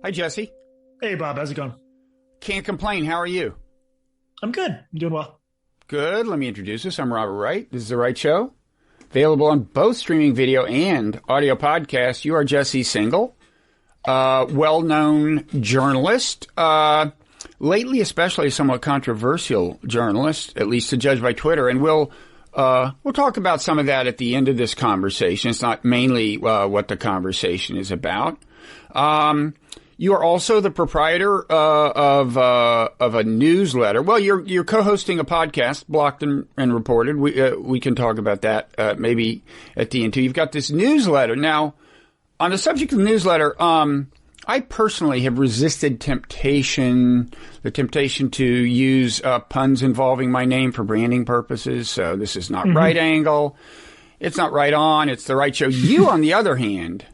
Hi, Jesse. Hey, Bob. How's it going? Can't complain. How are you? I'm good. I'm doing well. Good. Let me introduce us. I'm Robert Wright. This is The Wright Show. Available on both streaming video and audio podcasts. You are Jesse Singal, well-known journalist. Lately, especially a somewhat controversial journalist, at least to judge by Twitter. And we'll talk about some of that at the end of this conversation. It's not mainly what the conversation is about. You are also the proprietor of a newsletter. Well, you're co-hosting a podcast, Blocked and Reported. We can talk about that maybe at the end too. You've got this newsletter now. On the subject of the newsletter, I personally have resisted the temptation to use puns involving my name for branding purposes. So this is not Right Angle. It's not Right On. It's The Right Show. You, on the other hand,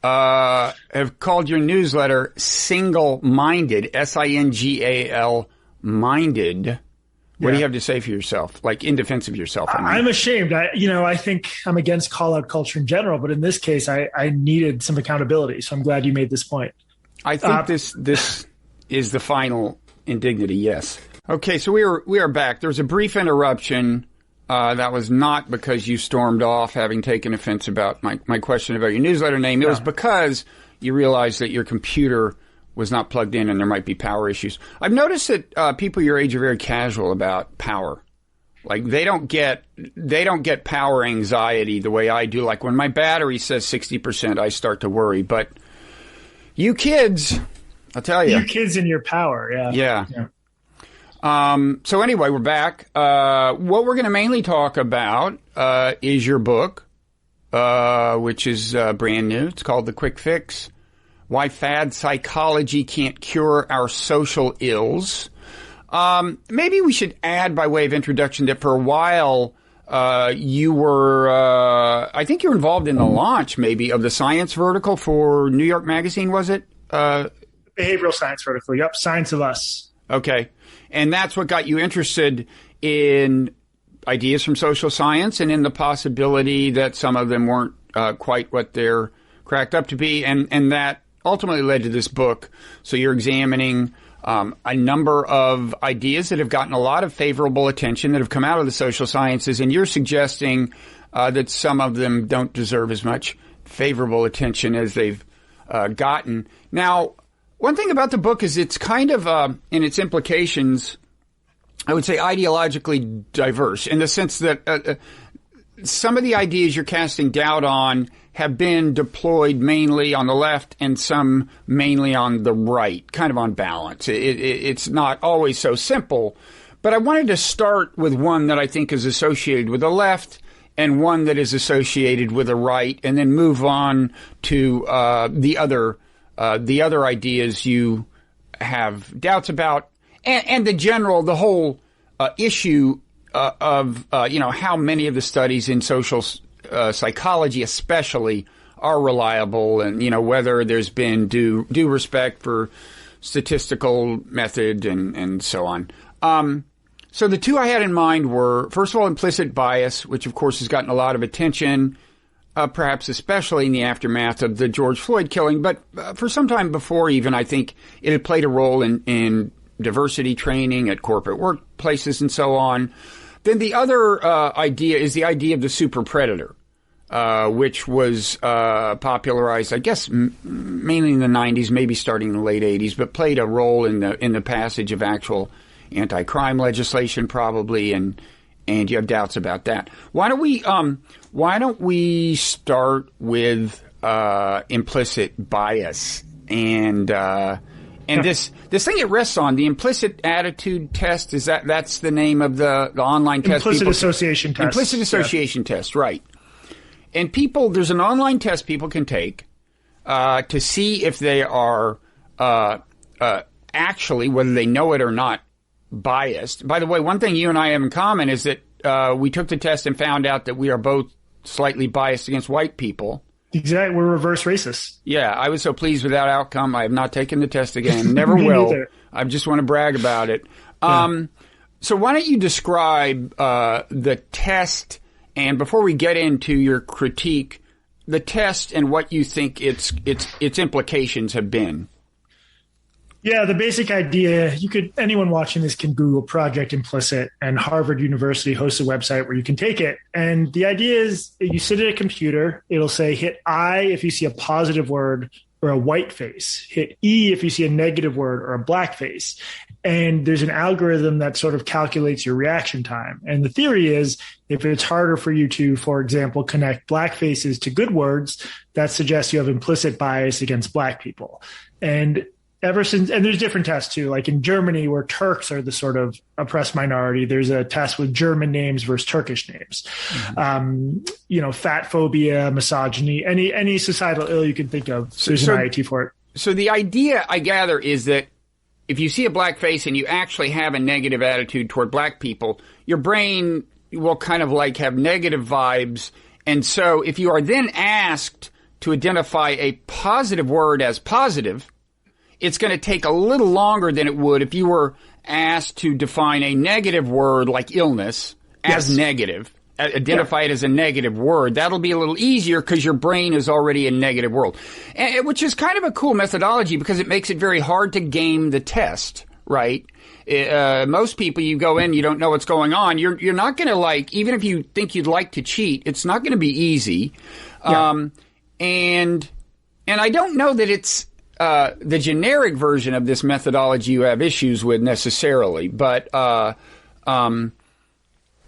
have called your newsletter Singal-Minded, Singal Minded. What do you have to say for yourself? Like, in defense of yourself? I'm ashamed. I think I'm against call-out culture in general, but in this case, I needed some accountability. So I'm glad you made this point. I think this is the final indignity, yes. Okay, so we are back. There was a brief interruption. That was not because you stormed off having taken offense about my question about your newsletter name. It was because you realized that your computer was not plugged in and there might be power issues. I've noticed that people your age are very casual about power. Like they don't get power anxiety the way I do. Like when my battery says 60%, I start to worry. But you kids, I'll tell you. You kids in your power, yeah. So anyway, we're back. What we're going to mainly talk about is your book, which is brand new. It's called The Quick Fix: Why Fad Psychology Can't Cure Our Social Ills. Maybe we should add, by way of introduction, that for a while you were, I think you were involved in the launch, maybe, of the science vertical for New York Magazine, was it? Behavioral science vertical, yep. Science of Us. Okay. And that's what got you interested in ideas from social science and in the possibility that some of them weren't quite what they're cracked up to be. And that ultimately led to this book. So you're examining a number of ideas that have gotten a lot of favorable attention that have come out of the social sciences. And you're suggesting that some of them don't deserve as much favorable attention as they've gotten. Now, one thing about the book is it's kind of, in its implications, I would say ideologically diverse in the sense that some of the ideas you're casting doubt on have been deployed mainly on the left and some mainly on the right, kind of on balance. It's not always so simple, but I wanted to start with one that I think is associated with the left and one that is associated with the right, and then move on to the other ideas you have doubts about, and the whole issue of how many of the studies in social psychology, especially, are reliable, and whether there's been due respect for statistical method and so on. So the two I had in mind were, first of all, implicit bias, which of course has gotten a lot of attention. Perhaps especially in the aftermath of the George Floyd killing, but for some time before even, I think it had played a role in diversity training at corporate workplaces and so on. Then the other idea is the idea of the superpredator, which was popularized, I guess, mainly in the 90s, maybe starting in the late 80s, but played a role in the passage of actual anti-crime legislation probably, and you have doubts about that. Why don't we start with implicit bias and this thing it rests on, the implicit attitude test? That's the name of the online test? Implicit Association Test. Implicit Association Test, right. And there's an online test people can take to see if they are actually, whether they know it or not, biased. By the way, one thing you and I have in common is that we took the test and found out that we are both slightly biased against white people. Exactly. We're reverse racists. Yeah, I was so pleased with that outcome. I have not taken the test again. Never will. Neither. I just want to brag about it. So why don't you describe the test, and before we get into your critique the test and what you think its implications have been. Yeah, the basic idea, anyone watching this can Google Project Implicit, and Harvard University hosts a website where you can take it. And the idea is you sit at a computer, it'll say hit I if you see a positive word or a white face, hit E if you see a negative word or a black face. And there's an algorithm that sort of calculates your reaction time. And the theory is if it's harder for you to, for example, connect black faces to good words, that suggests you have implicit bias against black people. And there's different tests too, like in Germany where Turks are the sort of oppressed minority, there's a test with German names versus Turkish names. Mm-hmm. Fat phobia, misogyny, any societal ill you can think of, there's an IAT for it. So the idea, I gather, is that if you see a black face and you actually have a negative attitude toward black people, your brain will kind of like have negative vibes. And so if you are then asked to identify a positive word as positive, it's going to take a little longer than it would if you were asked to define a negative word like illness as negative, identify it as a negative word. That'll be a little easier because your brain is already a negative world, which is kind of a cool methodology because it makes it very hard to game the test, right? Most people, you go in, you don't know what's going on. You're not going to even if you think you'd like to cheat, it's not going to be easy. Yeah. And I don't know that it's, the generic version of this methodology you have issues with necessarily, but,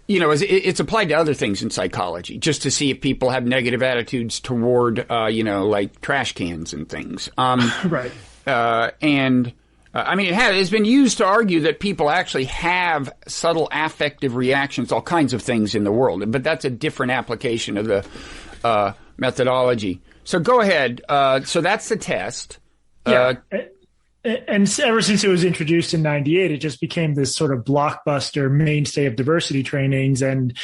it's applied to other things in psychology just to see if people have negative attitudes toward, like trash cans and things. Right. It's been used to argue that people actually have subtle affective reactions, all kinds of things in the world, but that's a different application of the, methodology. So go ahead. So that's the test. Yeah. And ever since it was introduced in 98, it just became this sort of blockbuster mainstay of diversity trainings. And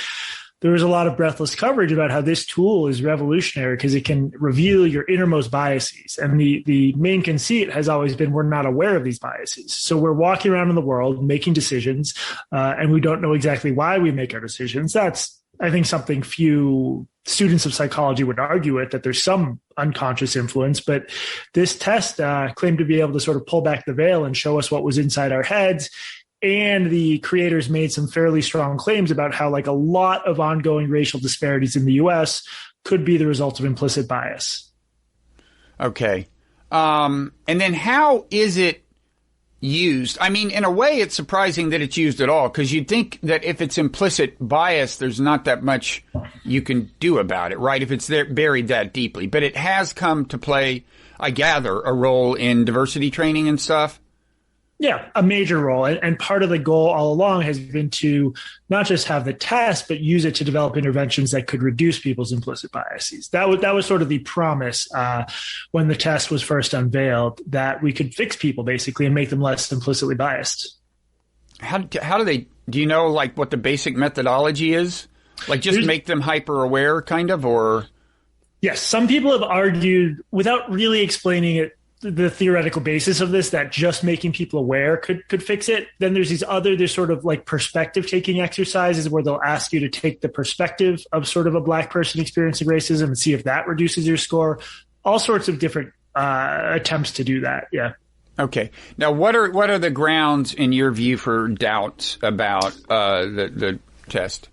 there was a lot of breathless coverage about how this tool is revolutionary because it can reveal your innermost biases. And the main conceit has always been we're not aware of these biases. So we're walking around in the world making decisions, and we don't know exactly why we make our decisions. That's, I think, something few students of psychology would argue with, that there's some unconscious influence, but this test claimed to be able to sort of pull back the veil and show us what was inside our heads. And the creators made some fairly strong claims about how a lot of ongoing racial disparities in the U.S. could be the result of implicit bias. Okay. And then how is it used? I mean, in a way, it's surprising that it's used at all, because you'd think that if it's implicit bias, there's not that much you can do about it, right? If it's there, buried that deeply. But it has come to play, I gather, a role in diversity training and stuff. Yeah, a major role. And part of the goal all along has been to not just have the test, but use it to develop interventions that could reduce people's implicit biases. That was sort of the promise when the test was first unveiled, that we could fix people basically and make them less implicitly biased. How do they, do you know what the basic methodology is? Just make them hyper aware kind of, or? Yes, some people have argued without really explaining it, the theoretical basis of this, that just making people aware could fix it. Then there's there's sort of perspective taking exercises where they'll ask you to take the perspective of sort of a black person experiencing racism and see if that reduces your score. All sorts of different attempts to do that. Yeah. Okay. Now, what are the grounds in your view for doubts about the test?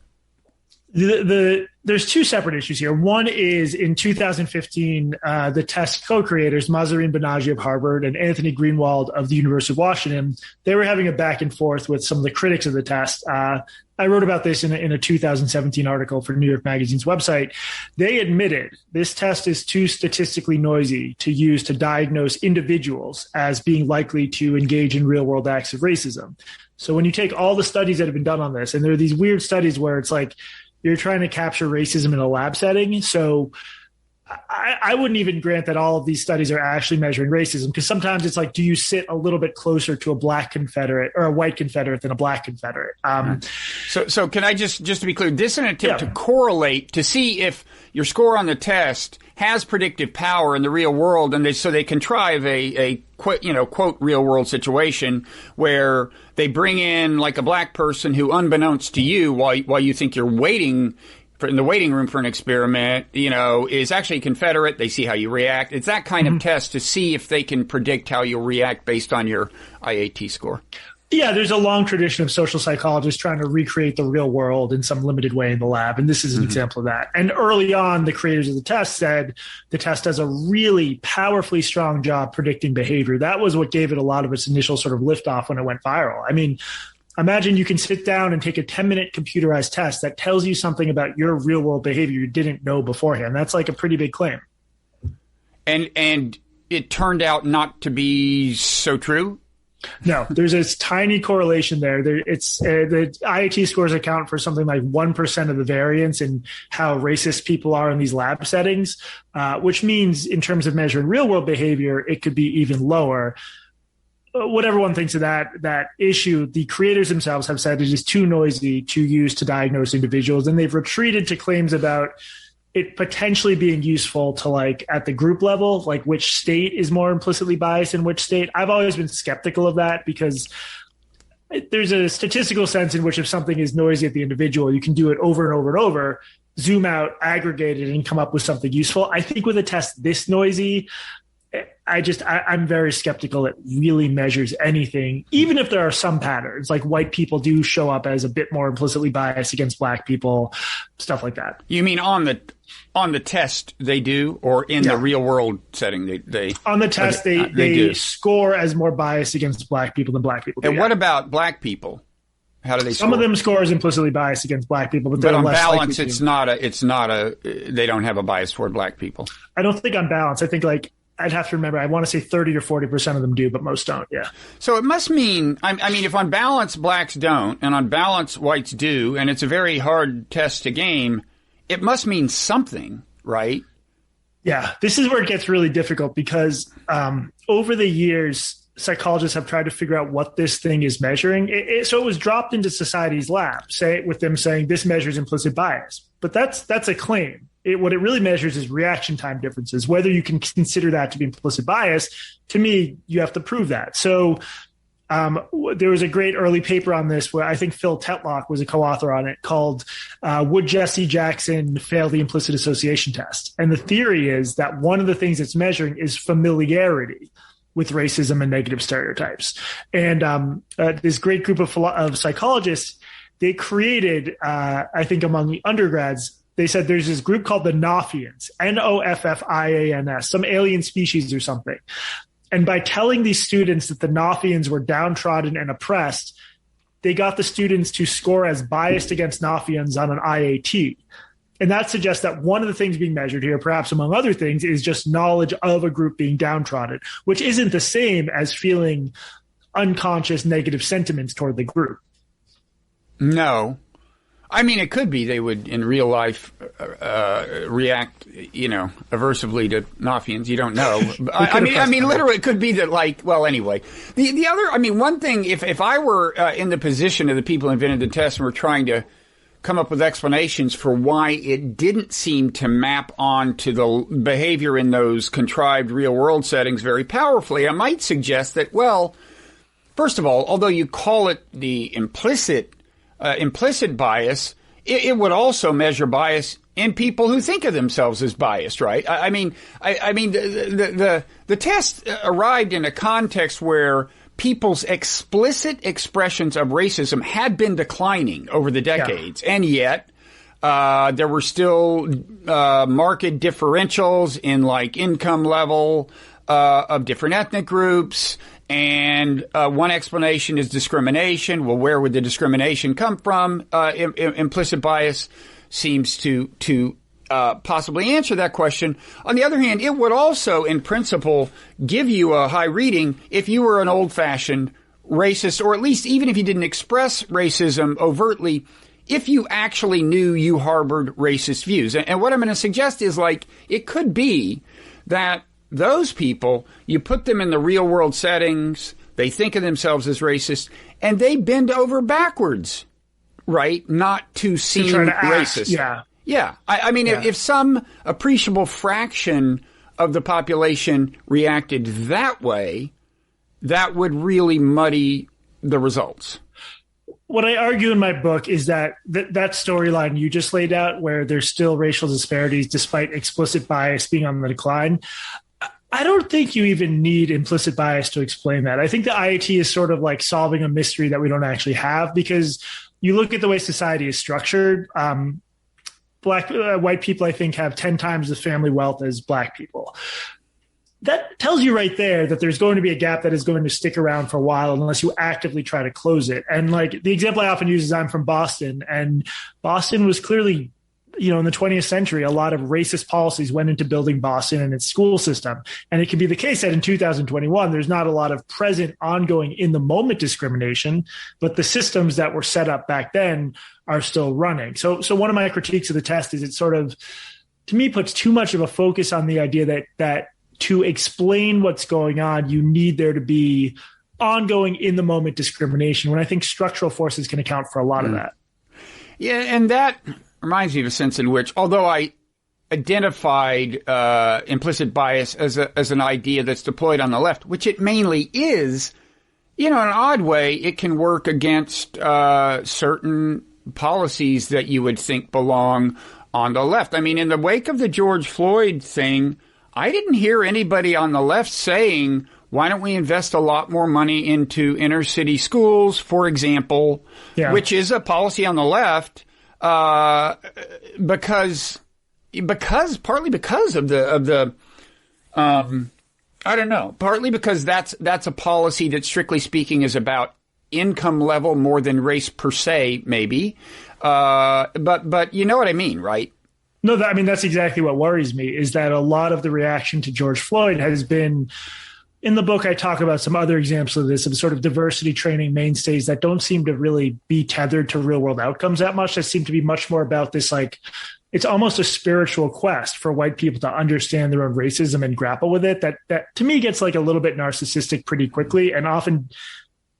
There's two separate issues here. One is in 2015, the test co-creators, Mahzarin Banaji of Harvard and Anthony Greenwald of the University of Washington, they were having a back and forth with some of the critics of the test. I wrote about this in a 2017 article for New York Magazine's website. They admitted this test is too statistically noisy to use to diagnose individuals as being likely to engage in real-world acts of racism. So when you take all the studies that have been done on this, and there are these weird studies where it's you're trying to capture racism in a lab setting. So I wouldn't even grant that all of these studies are actually measuring racism, because sometimes it's do you sit a little bit closer to a black Confederate or a white Confederate than a black Confederate? So can I just to be clear, this is an attempt to correlate, to see if your score on the test has predictive power in the real world, and so they contrive a quote real world situation where they bring in a black person who, unbeknownst to you, while you think you're weighting in the waiting room for an experiment, is actually Confederate. They see how you react. It's that kind of test to see if they can predict how you'll react based on your IAT score. Yeah, there's a long tradition of social psychologists trying to recreate the real world in some limited way in the lab, and this is an example of that. And early on, the creators of the test said the test does a really powerfully strong job predicting behavior. That was what gave it a lot of its initial sort of liftoff when it went viral. I mean, imagine you can sit down and take a 10-minute computerized test that tells you something about your real-world behavior you didn't know beforehand. That's like a pretty big claim. And it turned out not to be so true? No, there's this tiny correlation there. It's the IAT scores account for something like 1% of the variance in how racist people are in these lab settings, which means in terms of measuring real-world behavior, it could be even lower. Whatever one thinks of that issue, the creators themselves have said it is too noisy to use to diagnose individuals, and they've retreated to claims about it potentially being useful to, like, at the group level, like which state is more implicitly biased in which state. I've always been skeptical of that because there's a statistical sense in which if something is noisy at the individual, you can do it over and over and over, zoom out, aggregate it, and come up with something useful. I think with a test this noisy, I'm very skeptical it really measures anything, even if there are some patterns, like white people do show up as a bit more implicitly biased against black people, stuff like that. You mean on the test they do, or in the real world setting they on the test they score as more biased against black people than black people do. And what about black people? How do they score? Some of them score as implicitly biased against black people, but on less balance, it's not a they don't have a bias toward black people. I don't think on balance. I think I'd have to remember, I want to say 30 or 40% of them do, but most don't, yeah. So it must mean, I mean, if on balance blacks don't, and on balance whites do, and it's a very hard test to game, it must mean something, right? Yeah, this is where it gets really difficult because over the years, psychologists have tried to figure out what this thing is measuring. So it was dropped into society's lab, with them saying this measures implicit bias. But that's a claim. What it really measures is reaction time differences. Whether you can consider that to be implicit bias, to me, you have to prove that. So there was a great early paper on this where I think Phil Tetlock was a co-author on it called Would Jesse Jackson Fail the Implicit Association Test? And the theory is that one of the things it's measuring is familiarity with racism and negative stereotypes. And this great group of psychologists, they created, I think among the undergrads, they said there's this group called the Noffians, Noffians, some alien species or something. And by telling these students that the Noffians were downtrodden and oppressed, they got the students to score as biased against Noffians on an IAT. And that suggests that one of the things being measured here, perhaps among other things, is just knowledge of a group being downtrodden, which isn't the same as feeling unconscious negative sentiments toward the group. No. I mean, it could be they would, in real life, react, aversively to Noffians. You don't know. I mean, literally, it could be that, anyway. The other, one thing, if I were in the position of the people who invented the test and were trying to come up with explanations for why it didn't seem to map onto the behavior in those contrived real-world settings very powerfully, I might suggest that, first of all, although you call it the implicit bias, it would also measure bias in people who think of themselves as biased, right? The test arrived in a context where people's explicit expressions of racism had been declining over the decades, and yet there were still marked differentials in income level of different ethnic groups. And one explanation is discrimination. Well, where would the discrimination come from? Implicit bias seems to possibly answer that question. On the other hand, it would also, in principle, give you a high reading if you were an old-fashioned racist, or at least even if you didn't express racism overtly, if you actually knew you harbored racist views. And what I'm going to suggest is, it could be that those people, you put them in the real world settings, they think of themselves as racist, and they bend over backwards, right? Not to seem racist. Yeah. If some appreciable fraction of the population reacted that way, that would really muddy the results. what I argue in my book is that that storyline you just laid out, where there's still racial disparities despite explicit bias being on the decline, I don't think you even need implicit bias to explain that. I think the IAT is sort of like solving a mystery that we don't actually have, because you look at the way society is structured. White people, I think, have 10 times the family wealth as black people. That tells you right there that there's going to be a gap that is going to stick around for a while unless you actively try to close it. And like the example I often use is I'm from Boston, and Boston was clearly, in the 20th century, a lot of racist policies went into building Boston and its school system. And it can be the case that in 2021, there's not a lot of present, ongoing, in the moment discrimination, but the systems that were set up back then are still running. So one of my critiques of the test is it sort of, to me, puts too much of a focus on the idea that to explain what's going on, you need there to be ongoing, in the moment discrimination, when I think structural forces can account for a lot of that. Yeah, and that reminds me of a sense in which, although I identified implicit bias as an idea that's deployed on the left, which it mainly is, in an odd way, it can work against certain policies that you would think belong on the left. I mean, in the wake of the George Floyd thing, I didn't hear anybody on the left saying, why don't we invest a lot more money into inner city schools, for example, which is a policy on the left, because partly because of the I don't know, partly because that's a policy that, strictly speaking, is about income level more than race per se, maybe. But you know what I mean, right? No, that's exactly what worries me, is that a lot of the reaction to George Floyd has been, in the book, I talk about some other examples of this, of sort of diversity training mainstays that don't seem to really be tethered to real world outcomes that much. That seem to be much more about this, like, it's almost a spiritual quest for white people to understand their own racism and grapple with it. That to me gets like a little bit narcissistic pretty quickly, and often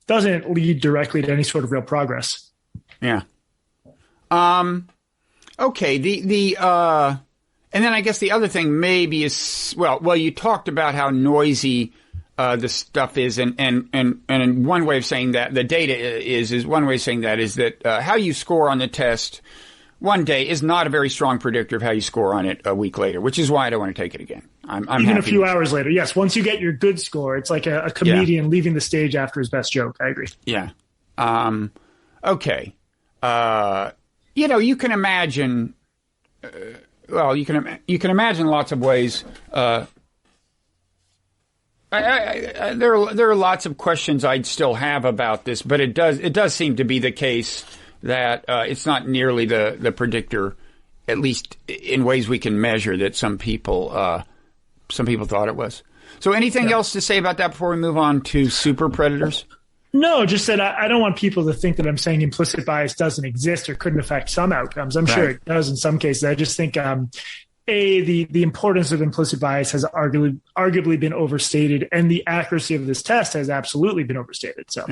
doesn't lead directly to any sort of real progress. Yeah. Okay. And then I guess the other thing maybe is, well, you talked about how noisy the stuff is, and one way of saying that, the data is one way of saying that is that how you score on the test one day is not a very strong predictor of how you score on it a week later, which is why I don't want to take it again. I'm even a few hours later. Yes, once you get your good score, it's like a comedian leaving the stage after his best joke. I agree. Yeah. Okay. You can imagine. You can imagine lots of ways. There are lots of questions I'd still have about this, but it does seem to be the case that it's not nearly the predictor, at least in ways we can measure, that some people thought it was. So anything else to say about that before we move on to super predators? No, just that I don't want people to think that I'm saying implicit bias doesn't exist or couldn't affect some outcomes. I'm sure it does in some cases. I just think, the importance of implicit bias has arguably been overstated, and the accuracy of this test has absolutely been overstated. So,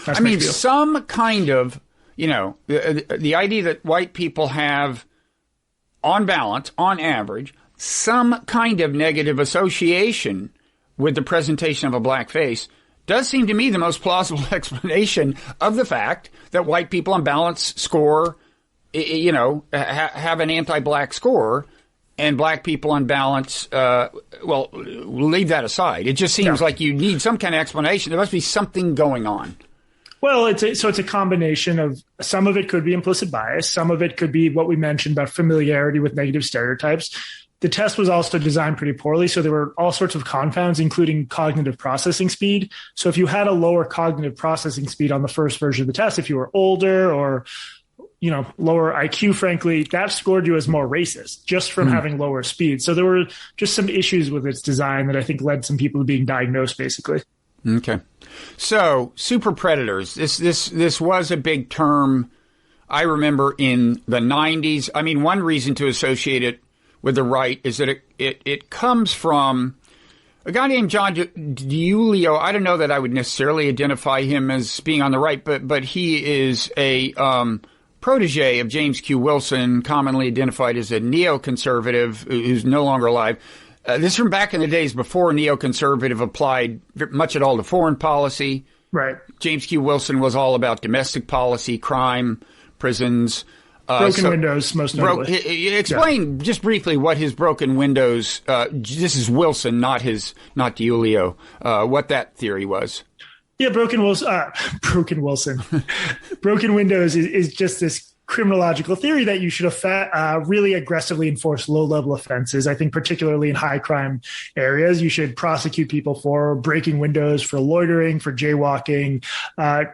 I mean, some kind of, the idea that white people have, on balance, on average, some kind of negative association with the presentation of a black face does seem to me the most plausible explanation of the fact that white people on balance score, have an anti-black score, and black people on balance, we'll leave that aside. It just seems like you need some kind of explanation. There must be something going on. Well, it's a combination of, some of it could be implicit bias. Some of it could be what we mentioned about familiarity with negative stereotypes. The test was also designed pretty poorly, so there were all sorts of confounds, including cognitive processing speed. So if you had a lower cognitive processing speed on the first version of the test, if you were older or, lower IQ, frankly, that scored you as more racist just from having lower speed. So there were just some issues with its design that I think led some people to being diagnosed, basically. Okay. So super predators, this was a big term. I remember in the 90s. I mean, one reason to associate it with the right is that it comes from a guy named John DiIulio. I don't know that I would necessarily identify him as being on the right, but he is a protege of James Q. Wilson, commonly identified as a neoconservative who's no longer alive. This is from back in the days before neoconservative applied much at all to foreign policy. Right. James Q. Wilson was all about domestic policy, crime, prisons. Broken windows, most notably. Explain just briefly what his broken windows, this is Wilson, not DiIulio, what that theory was. Yeah, broken Wilson. Broken windows is just this criminological theory that you should really aggressively enforce low-level offenses. I think particularly in high-crime areas, you should prosecute people for breaking windows, for loitering, for jaywalking.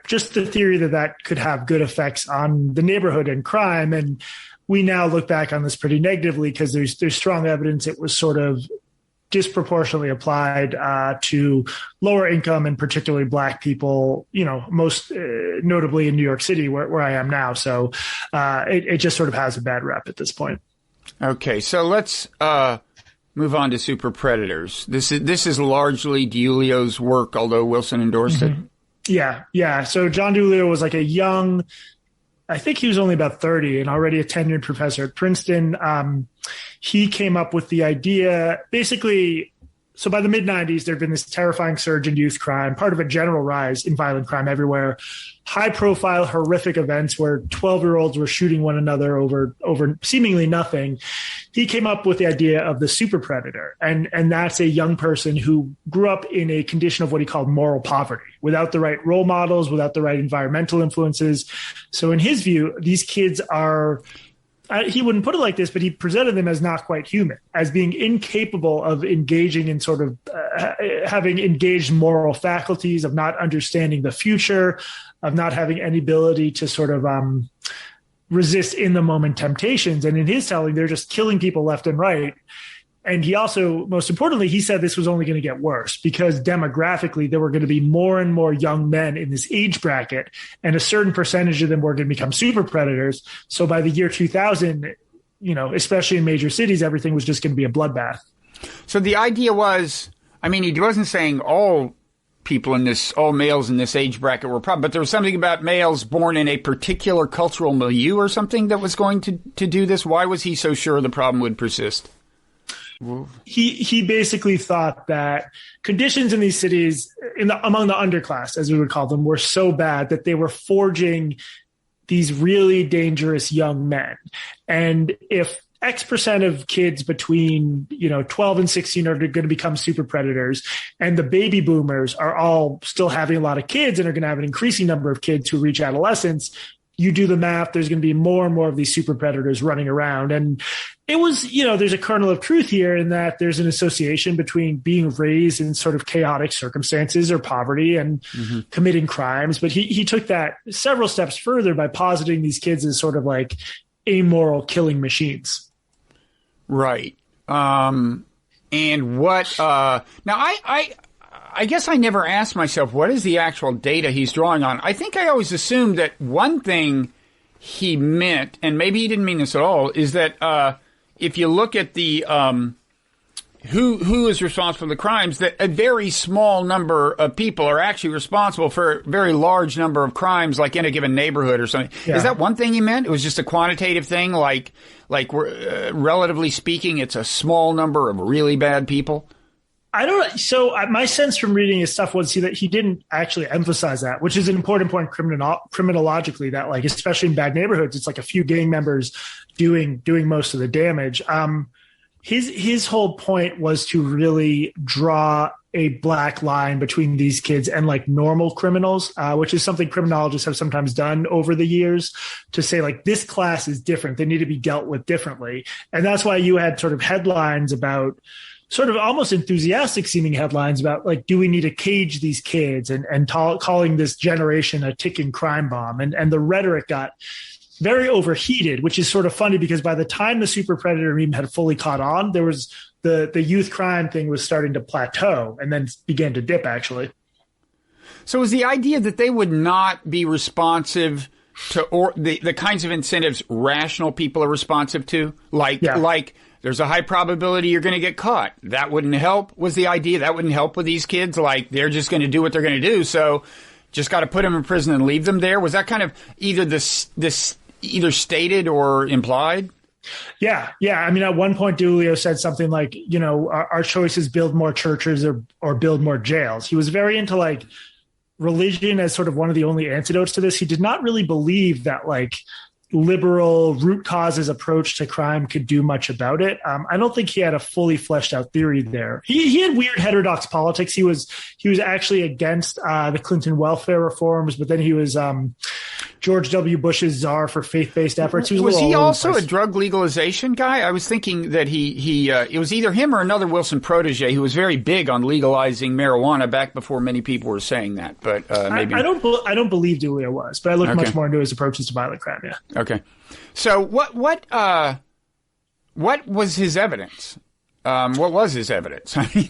Just the theory that could have good effects on the neighborhood and crime. And we now look back on this pretty negatively because there's strong evidence it was sort of disproportionately applied to lower income and particularly Black people, most notably in New York City where I am now. So it just sort of has a bad rep at this point. Okay, so let's move on to super predators. This is largely DiIulio's work, although Wilson endorsed it. Yeah. So John DiIulio was like a young, I think he was only about 30 and already a tenured professor at Princeton. He came up with the idea, basically, so by the mid-90s, there had been this terrifying surge in youth crime, part of a general rise in violent crime everywhere, high-profile, horrific events where 12-year-olds were shooting one another over seemingly nothing. He came up with the idea of the superpredator, and that's a young person who grew up in a condition of what he called moral poverty, without the right role models, without the right environmental influences. So in his view, these kids are... he wouldn't put it like this, but he presented them as not quite human, as being incapable of engaging in sort of having engaged moral faculties, of not understanding the future, of not having any ability to sort of resist in the moment temptations. And in his telling, they're just killing people left and right. And he also, most importantly, he said this was only going to get worse because demographically there were going to be more and more young men in this age bracket, and a certain percentage of them were going to become super predators. So by the year 2000, especially in major cities, everything was just going to be a bloodbath. So the idea was, he wasn't saying all males in this age bracket were problem, but there was something about males born in a particular cultural milieu or something that was going to do this. Why was he so sure the problem would persist? He basically thought that conditions in these cities, among the underclass, as we would call them, were so bad that they were forging these really dangerous young men. And if X percent of kids between 12 and 16 are going to become super predators, and the baby boomers are all still having a lot of kids and are going to have an increasing number of kids who reach adolescence, you do the math, there's going to be more and more of these super predators running around. And it was, there's a kernel of truth here in that there's an association between being raised in sort of chaotic circumstances or poverty and committing crimes. But he took that several steps further by positing these kids as sort of like amoral killing machines. Right. And what, now I guess I never asked myself, what is the actual data he's drawing on? I think I always assumed that one thing he meant, and maybe he didn't mean this at all, is that if you look at the who is responsible for the crimes, that a very small number of people are actually responsible for a very large number of crimes, like in a given neighborhood or something. Yeah. Is that one thing he meant? It was just a quantitative thing, like relatively speaking, it's a small number of really bad people? I don't. So my sense from reading his stuff was that he didn't actually emphasize that, which is an important point criminologically. That like, especially in bad neighborhoods, it's like a few gang members doing most of the damage. His whole point was to really draw a black line between these kids and like normal criminals, which is something criminologists have sometimes done over the years to say like this class is different. They need to be dealt with differently, and that's why you had sort of headlines about. Sort of almost enthusiastic seeming headlines about like, do we need to cage these kids and calling this generation a ticking crime bomb? And the rhetoric got very overheated, which is sort of funny because by the time the super predator meme had fully caught on, there was the youth crime thing was starting to plateau and then began to dip actually. So was the idea that they would not be responsive to or the kinds of incentives rational people are responsive to? Like there's a high probability you're going to get caught. That wouldn't help, was the idea. That wouldn't help with these kids. Like, they're just going to do what they're going to do. So just got to put them in prison and leave them there. Was that kind of either either stated or implied? Yeah. I mean, at one point, DiIulio said something like, our choices build more churches or build more jails. He was very into like religion as sort of one of the only antidotes to this. He did not really believe that like liberal root causes approach to crime could do much about it. I don't think he had a fully fleshed out theory there. He had weird heterodox politics. He was actually against the Clinton welfare reforms, but then he was George W. Bush's czar for faith-based efforts. Was he also a drug legalization guy? I was thinking that it was either him or another Wilson protege who was very big on legalizing marijuana back before many people were saying that. But maybe I don't believe D'Eulio was, but I looked much more into his approaches to violent crime. Yeah. Okay. So what was his evidence? What was his evidence? I mean,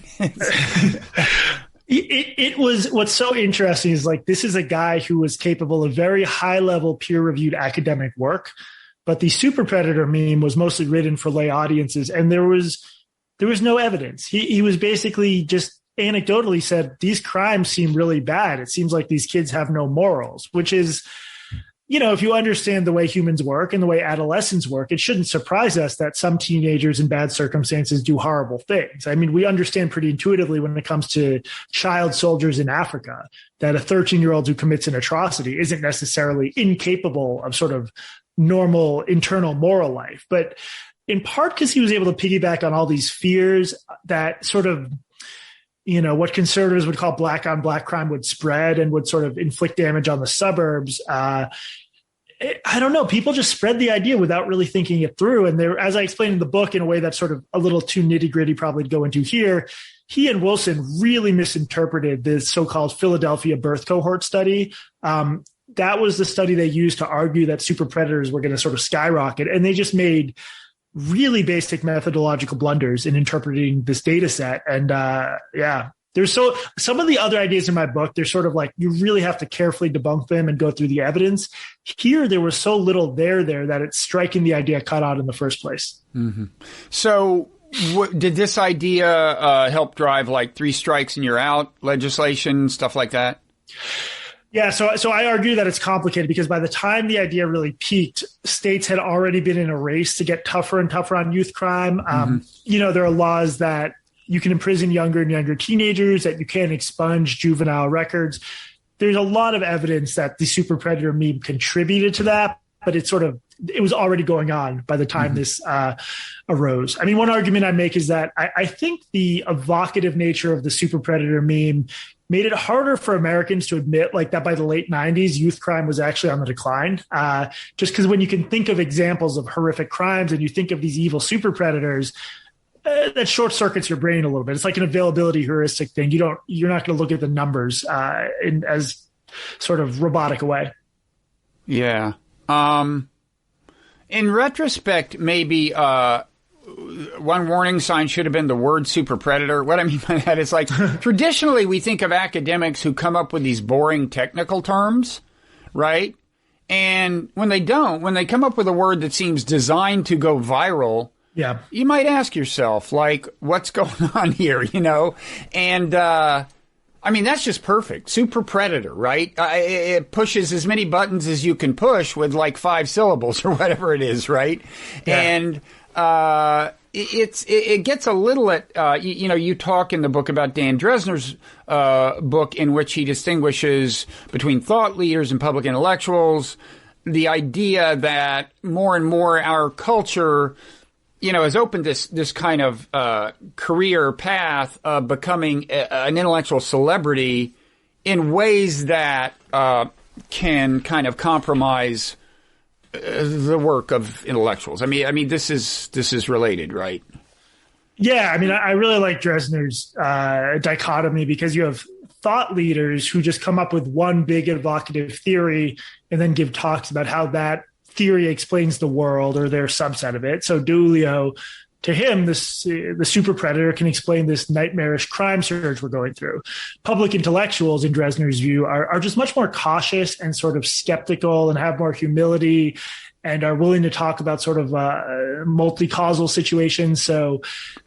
it was, what's so interesting is like, this is a guy who was capable of very high level peer reviewed academic work, but the superpredator meme was mostly written for lay audiences. And there was no evidence. He was basically just anecdotally said, these crimes seem really bad. It seems like these kids have no morals, which is, you know, if you understand the way humans work and the way adolescents work, it shouldn't surprise us that some teenagers in bad circumstances do horrible things. I mean, we understand pretty intuitively when it comes to child soldiers in Africa that a 13-year-old who commits an atrocity isn't necessarily incapable of sort of normal internal moral life. But in part because he was able to piggyback on all these fears that sort of, you know, what conservatives would call black on black crime would spread and would sort of inflict damage on the suburbs. I don't know. People just spread the idea without really thinking it through. And there, as I explained in the book in a way that's sort of a little too nitty gritty probably to go into here, he and Wilson really misinterpreted this so-called Philadelphia birth cohort study. That was the study they used to argue that super predators were going to sort of skyrocket. And they just made really basic methodological blunders in interpreting this data set. And there's some of the other ideas in my book, they're sort of like, you really have to carefully debunk them and go through the evidence. Here, there was so little there that it's striking the idea cut out in the first place. Mm-hmm. So did this idea help drive like 3 strikes and you're out legislation, stuff like that? Yeah, so I argue that it's complicated because by the time the idea really peaked, states had already been in a race to get tougher and tougher on youth crime. You know, there are laws that you can imprison younger and younger teenagers, that you can't expunge juvenile records. There's a lot of evidence that the super predator meme contributed to that, but it was already going on by the time this arose. I mean, one argument I make is that I think the evocative nature of the super predator meme made it harder for Americans to admit like that by the late 90s, youth crime was actually on the decline. Just because when you can think of examples of horrific crimes and you think of these evil super predators, that short circuits your brain a little bit. It's like an availability heuristic thing. You're not going to look at the numbers in as sort of robotic a way. Yeah. In retrospect, maybe one warning sign should have been the word super predator. What I mean by that is like traditionally we think of academics who come up with these boring technical terms, right? And when they come up with a word that seems designed to go viral, yeah, you might ask yourself, like, what's going on here, you know? And, I mean, that's just perfect. Super predator, right? It pushes as many buttons as you can push with like 5 syllables or whatever it is, right? Yeah. And, it gets a little at, you know, you talk in the book about Dan Dresner's, book in which he distinguishes between thought leaders and public intellectuals, the idea that more and more our culture, you know, has opened this kind of career path of becoming an intellectual celebrity in ways that can kind of compromise the work of intellectuals. I mean, this is related, right? Yeah, I mean, I really like Dresner's dichotomy because you have thought leaders who just come up with one big evocative theory and then give talks about how that theory explains the world or their subset of it. So D'Eulio, to him, the super predator can explain this nightmarish crime surge we're going through. Public intellectuals, in Dresner's view, are just much more cautious and sort of skeptical and have more humility and are willing to talk about sort of multi-causal situations. So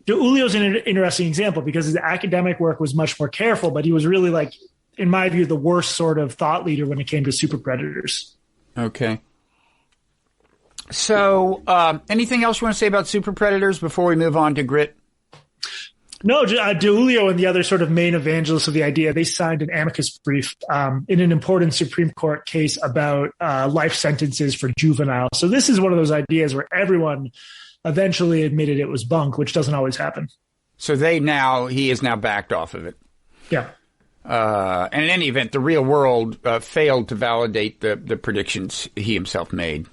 D'Eulio's an interesting example because his academic work was much more careful, but he was really like, in my view, the worst sort of thought leader when it came to super predators. Okay. So, anything else you want to say about super predators before we move on to grit? No, DeUlio and the other sort of main evangelists of the idea, they signed an amicus brief in an important Supreme Court case about life sentences for juveniles. So this is one of those ideas where everyone eventually admitted it was bunk, which doesn't always happen. So he is now backed off of it. Yeah. And in any event, the real world failed to validate the predictions he himself made.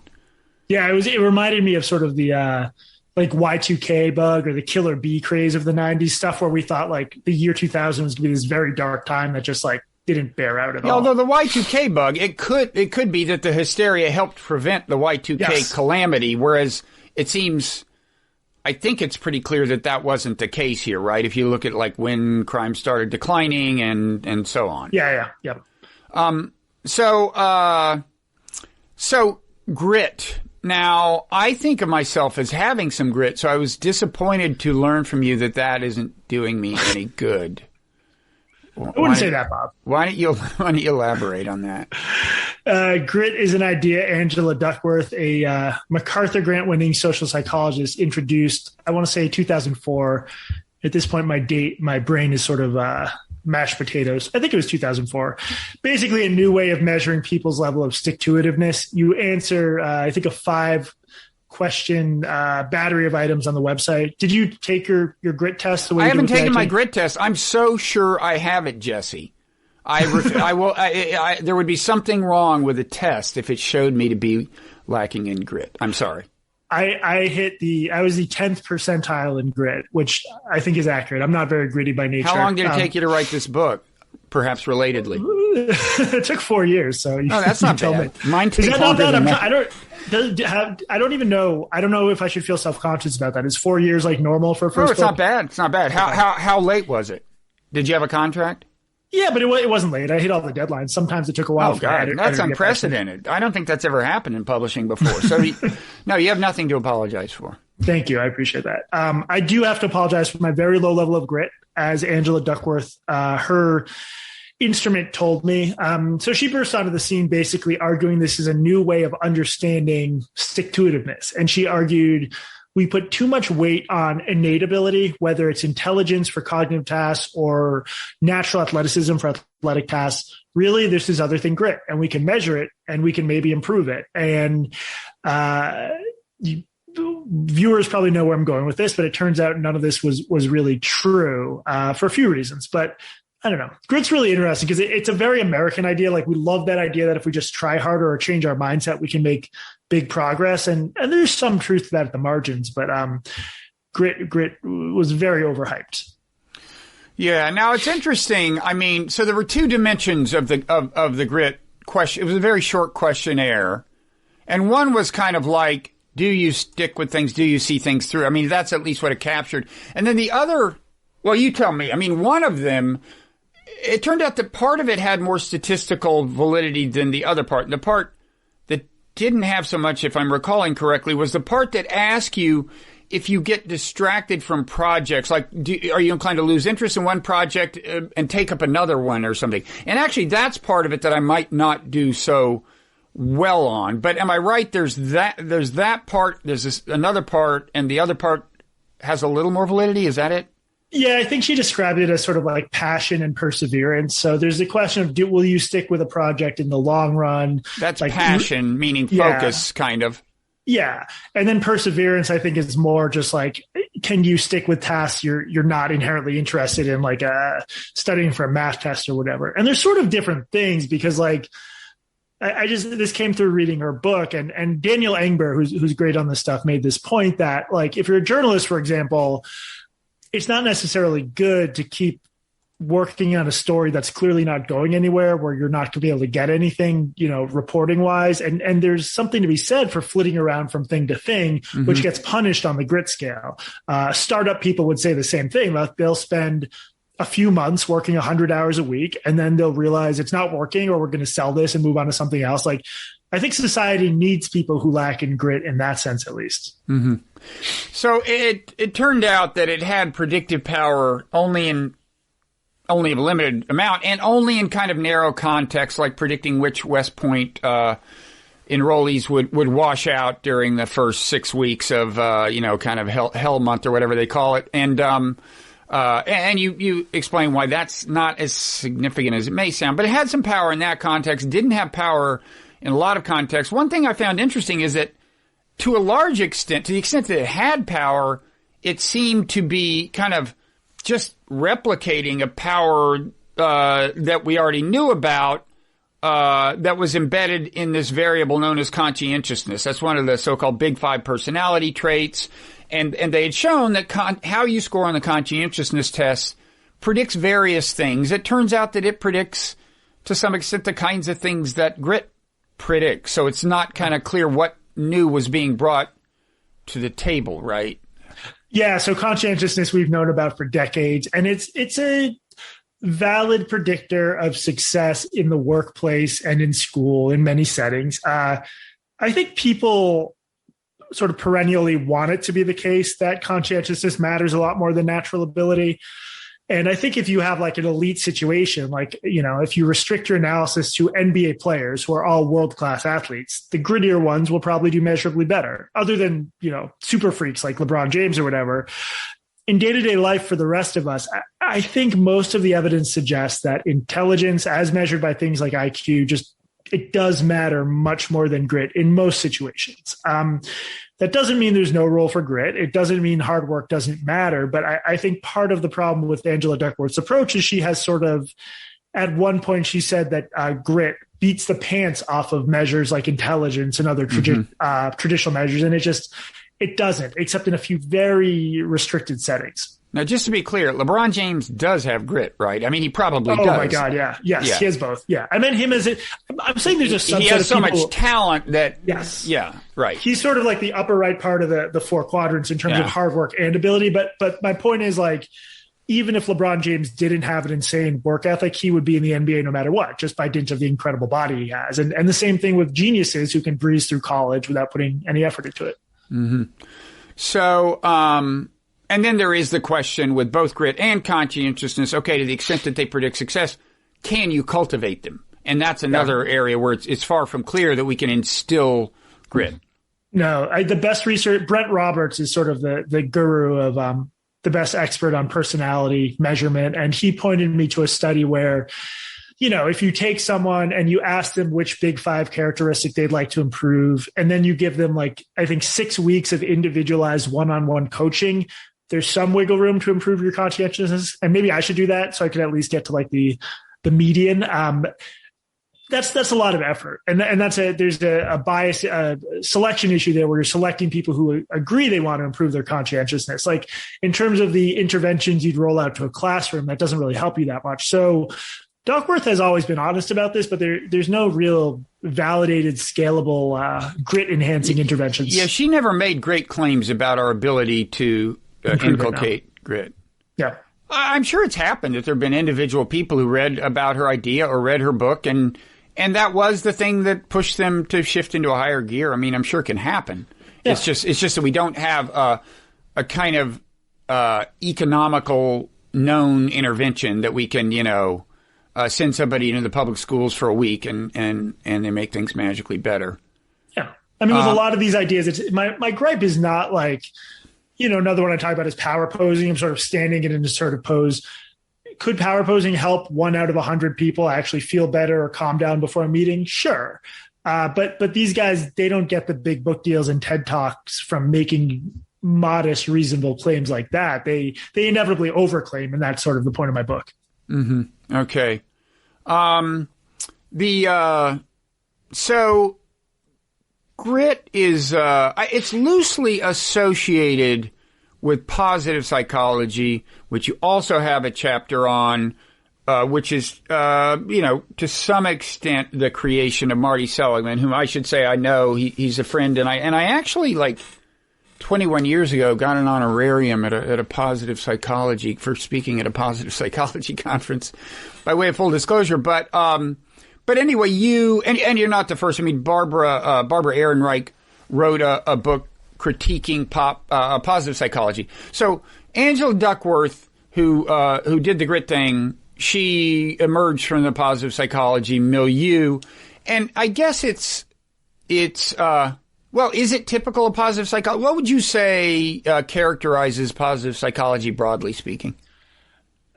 Yeah, it reminded me of sort of the like Y2K bug or the killer bee craze of the 90s stuff, where we thought like the year 2000 was going to be this very dark time that just like didn't bear out at all. Although the Y2K bug, it could be that the hysteria helped prevent the Y2K calamity, whereas it seems, I think it's pretty clear that wasn't the case here, right? If you look at like when crime started declining and so on. Yeah. So grit. Now, I think of myself as having some grit, so I was disappointed to learn from you that isn't doing me any good. I wouldn't say that, Bob. Why don't you elaborate on that? Grit is an idea Angela Duckworth, a MacArthur Grant-winning social psychologist, introduced, I want to say 2004. At this point, my brain is sort of mashed potatoes. I think it was 2004. Basically, a new way of measuring people's level of stick-to-itiveness. You answer, I think, a 5-question battery of items on the website. Did you take your grit test? I haven't taken my grit test. I'm so sure I have it, Jesse. There would be something wrong with the test if it showed me to be lacking in grit. I'm sorry. I was the 10th percentile in grit, which I think is accurate. I'm not very gritty by nature. How long did it take you to write this book? Perhaps relatedly. It took 4 years. So that's not bad. Mine takes longer than that. I don't even know. I don't know if I should feel self-conscious about that. Is 4 years like normal for a first book? It's not bad. It's not bad. How late was it? Did you have a contract? Yeah, but it wasn't late. I hit all the deadlines. Sometimes it took a while. Oh, God. That's unprecedented. I don't think that's ever happened in publishing before. So, no, you have nothing to apologize for. Thank you. I appreciate that. I do have to apologize for my very low level of grit, as Angela Duckworth, her instrument told me. So she burst onto the scene basically arguing this is a new way of understanding stick-to-itiveness. And she argued we put too much weight on innate ability, whether it's intelligence for cognitive tasks or natural athleticism for athletic tasks. Really, there's this other thing, grit, and we can measure it and we can maybe improve it. And viewers probably know where I'm going with this, but it turns out none of this was really true for a few reasons. But I don't know. Grit's really interesting because it's a very American idea. Like we love that idea that if we just try harder or change our mindset, we can make big progress. And there's some truth to that at the margins, but grit was very overhyped. Yeah. Now it's interesting. I mean, so there were two dimensions of the grit question. It was a very short questionnaire, and one was kind of like, do you stick with things? Do you see things through? I mean, that's at least what it captured. And then the other, well, you tell me. I mean, one of them, it turned out that part of it had more statistical validity than the other part. The part that didn't have so much, if I'm recalling correctly, was the part that asked you if you get distracted from projects, like are you inclined to lose interest in one project and take up another one or something? And actually, that's part of it that I might not do so well on. But am I right? There's that part, there's another part, and the other part has a little more validity. Is that it? Yeah, I think she described it as sort of like passion and perseverance. So there's the question of will you stick with a project in the long run? That's like, passion, meaning focus, kind of. Yeah. And then perseverance, I think, is more just like, can you stick with tasks you're not inherently interested in, like studying for a math test or whatever. And there's sort of different things because like, this came through reading her book, and Daniel Engber, who's great on this stuff, made this point that like, if you're a journalist, for example, it's not necessarily good to keep working on a story that's clearly not going anywhere, where you're not going to be able to get anything, reporting wise. And there's something to be said for flitting around from thing to thing, mm-hmm. which gets punished on the grit scale. Startup people would say the same thing. They'll spend a few months working 100 hours a week, and then they'll realize it's not working, or we're going to sell this and move on to something else. Like, I think society needs people who lack in grit in that sense, at least. Mm-hmm. So it turned out that it had predictive power only a limited amount, and only in kind of narrow context, like predicting which West Point enrollees would wash out during the first 6 weeks of kind of hell month or whatever they call it. And And you explain why that's not as significant as it may sound, but it had some power in that context, didn't have power in a lot of contexts. One thing I found interesting is that to a large extent, to the extent that it had power, it seemed to be kind of just replicating a power that we already knew about, that was embedded in this variable known as conscientiousness. That's one of the so-called Big Five personality traits. And they had shown that how you score on the conscientiousness test predicts various things. It turns out that it predicts, to some extent, the kinds of things that grit predicts. So it's not kind of clear what new was being brought to the table, right? Yeah, so conscientiousness we've known about for decades, and it's a valid predictor of success in the workplace and in school in many settings. I think people sort of perennially want it to be the case that conscientiousness matters a lot more than natural ability. And I think if you have like an elite situation, like, you know, if you restrict your analysis to NBA players who are all world-class athletes, the grittier ones will probably do measurably better, other than, you know, super freaks like LeBron James or whatever. In day-to-day life for the rest of us, I think most of the evidence suggests that intelligence, as measured by things like IQ, it does matter much more than grit in most situations. That doesn't mean there's no role for grit. It doesn't mean hard work doesn't matter. But I think part of the problem with Angela Duckworth's approach is she has sort of, at one point she said that grit beats the pants off of measures like intelligence and other traditional measures. And it doesn't, except in a few very restricted settings. Now, just to be clear, LeBron James does have grit, right? I mean, he probably does. Oh, my God, yeah. Yes, yeah. He has both. Yeah. I meant him as I'm saying there's a subset of people. He has so much talent that... Yes. Yeah, right. He's sort of like the upper right part of the four quadrants in terms of hard work and ability. But my point is, like, even if LeBron James didn't have an insane work ethic, he would be in the NBA no matter what, just by dint of the incredible body he has. And the same thing with geniuses who can breeze through college without putting any effort into it. Mm-hmm. So... and then there is the question with both grit and conscientiousness, okay, to the extent that they predict success, can you cultivate them? And that's another area where it's far from clear that we can instill grit. No, the best research, Brent Roberts is sort of the guru of the best expert on personality measurement. And he pointed me to a study where, you know, if you take someone and you ask them which Big Five characteristic they'd like to improve, and then you give them, like, I think 6 weeks of individualized one-on-one coaching, there's some wiggle room to improve your conscientiousness. And maybe I should do that so I could at least get to like the median. That's a lot of effort. And there's a bias, selection issue there where you're selecting people who agree they want to improve their conscientiousness. Like, in terms of the interventions you'd roll out to a classroom, that doesn't really help you that much. So Duckworth has always been honest about this, but there's no real validated, scalable, grit enhancing interventions. Yeah. She never made great claims about our ability to inculcate grit. Yeah. I'm sure it's happened that there have been individual people who read about her idea or read her book, and that was the thing that pushed them to shift into a higher gear. I mean, I'm sure it can happen. Yeah. It's just that we don't have a kind of economical known intervention that we can, you know, send somebody into the public schools for a week and they make things magically better. Yeah. I mean, with a lot of these ideas, my gripe is not like, you know, another one I talk about is power posing. I'm sort of standing in an assertive pose. Could power posing help 1 out of 100 people actually feel better or calm down before a meeting? Sure. But these guys, they don't get the big book deals and TED Talks from making modest, reasonable claims like that. They inevitably overclaim, and that's sort of the point of my book. Mm-hmm. Okay. So grit is it's loosely associated with positive psychology, which you also have a chapter on, which is you know, to some extent the creation of Marty Seligman, whom I should say I know. He's a friend, and I actually, like, 21 years ago got an honorarium at a positive psychology for speaking at a positive psychology conference, by way of full disclosure. But anyway, you and you're not the first. I mean, Barbara Ehrenreich wrote a book critiquing positive psychology. So Angela Duckworth, who did the grit thing, she emerged from the positive psychology milieu, and I guess it's well, is it typical of positive psychology? What would you say characterizes positive psychology, broadly speaking?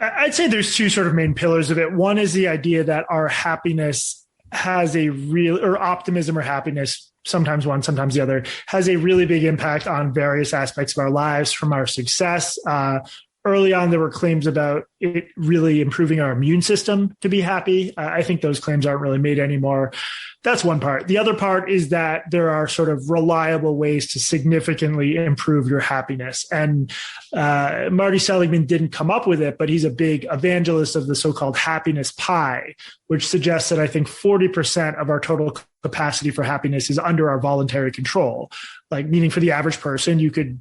I'd say there's two sort of main pillars of it. One is the idea that our happiness has a real, or optimism or happiness, sometimes one, sometimes the other, has a really big impact on various aspects of our lives, from our success. Early on, there were claims about it really improving our immune system to be happy. I think those claims aren't really made anymore. That's one part. The other part is that there are sort of reliable ways to significantly improve your happiness. And Marty Seligman didn't come up with it, but he's a big evangelist of the so-called happiness pie, which suggests that I think 40% of our total capacity for happiness is under our voluntary control. Like, meaning for the average person, you could,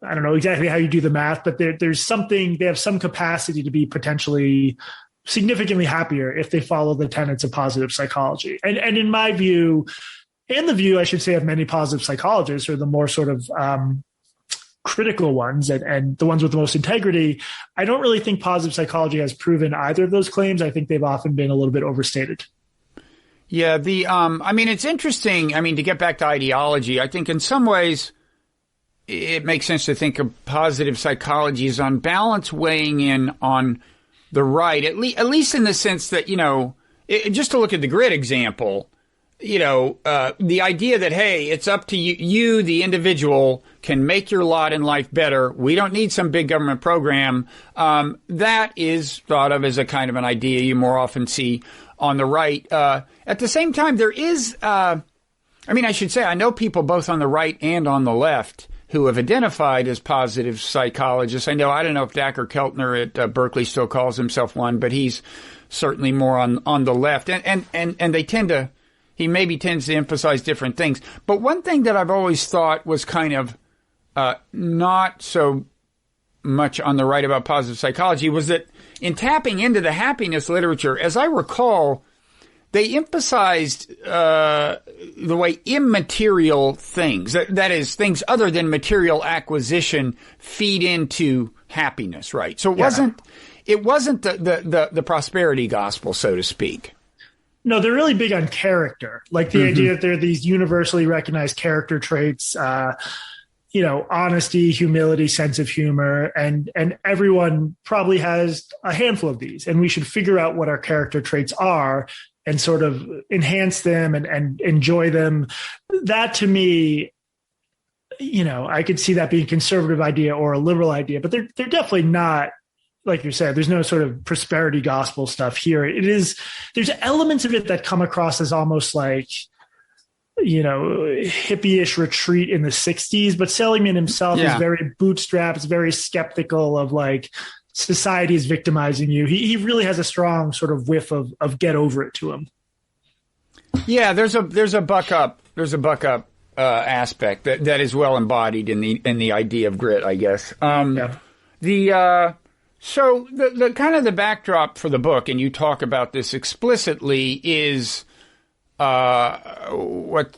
I don't know exactly how you do the math, but there's something, they have some capacity to be potentially significantly happier if they follow the tenets of positive psychology. And in my view, and the view, I should say, of many positive psychologists, or the more sort of critical ones and the ones with the most integrity, I don't really think positive psychology has proven either of those claims. I think they've often been a little bit overstated. Yeah, I mean, it's interesting. I mean, to get back to ideology, I think in some ways it makes sense to think of positive psychology as on balance weighing in on the right, at least in the sense that, just to look at the grid example, the idea that, hey, it's up to you, the individual, can make your lot in life better. We don't need some big government program. That is thought of as a kind of an idea you more often see on the right. At the same time, there is, I should say, I know people both on the right and on the left who have identified as positive psychologists. I don't know if Dacher Keltner at Berkeley still calls himself one, but he's certainly more on the left. And they he maybe tends to emphasize different things. But one thing that I've always thought was kind of not so much on the right about positive psychology was that in tapping into the happiness literature, as I recall, they emphasized the way immaterial things, that is, things other than material acquisition, feed into happiness, right? So it wasn't the prosperity gospel, so to speak. No, they're really big on character, like the idea that there are these universally recognized character traits, honesty, humility, sense of humor, and everyone probably has a handful of these, and we should figure out what our character traits are and sort of enhance them and enjoy them. That, to me, I could see that being a conservative idea or a liberal idea, but they're definitely not, like you said, there's no sort of prosperity gospel stuff here. There's elements of it that come across as almost like, hippie-ish retreat in the 60s, but Seligman himself is very bootstrapped, very skeptical of like, society is victimizing you. He really has a strong sort of whiff of get over it to him. Yeah, there's a buck up aspect that is well embodied in the idea of grit, I guess. So the kind of the backdrop for the book, and you talk about this explicitly, is what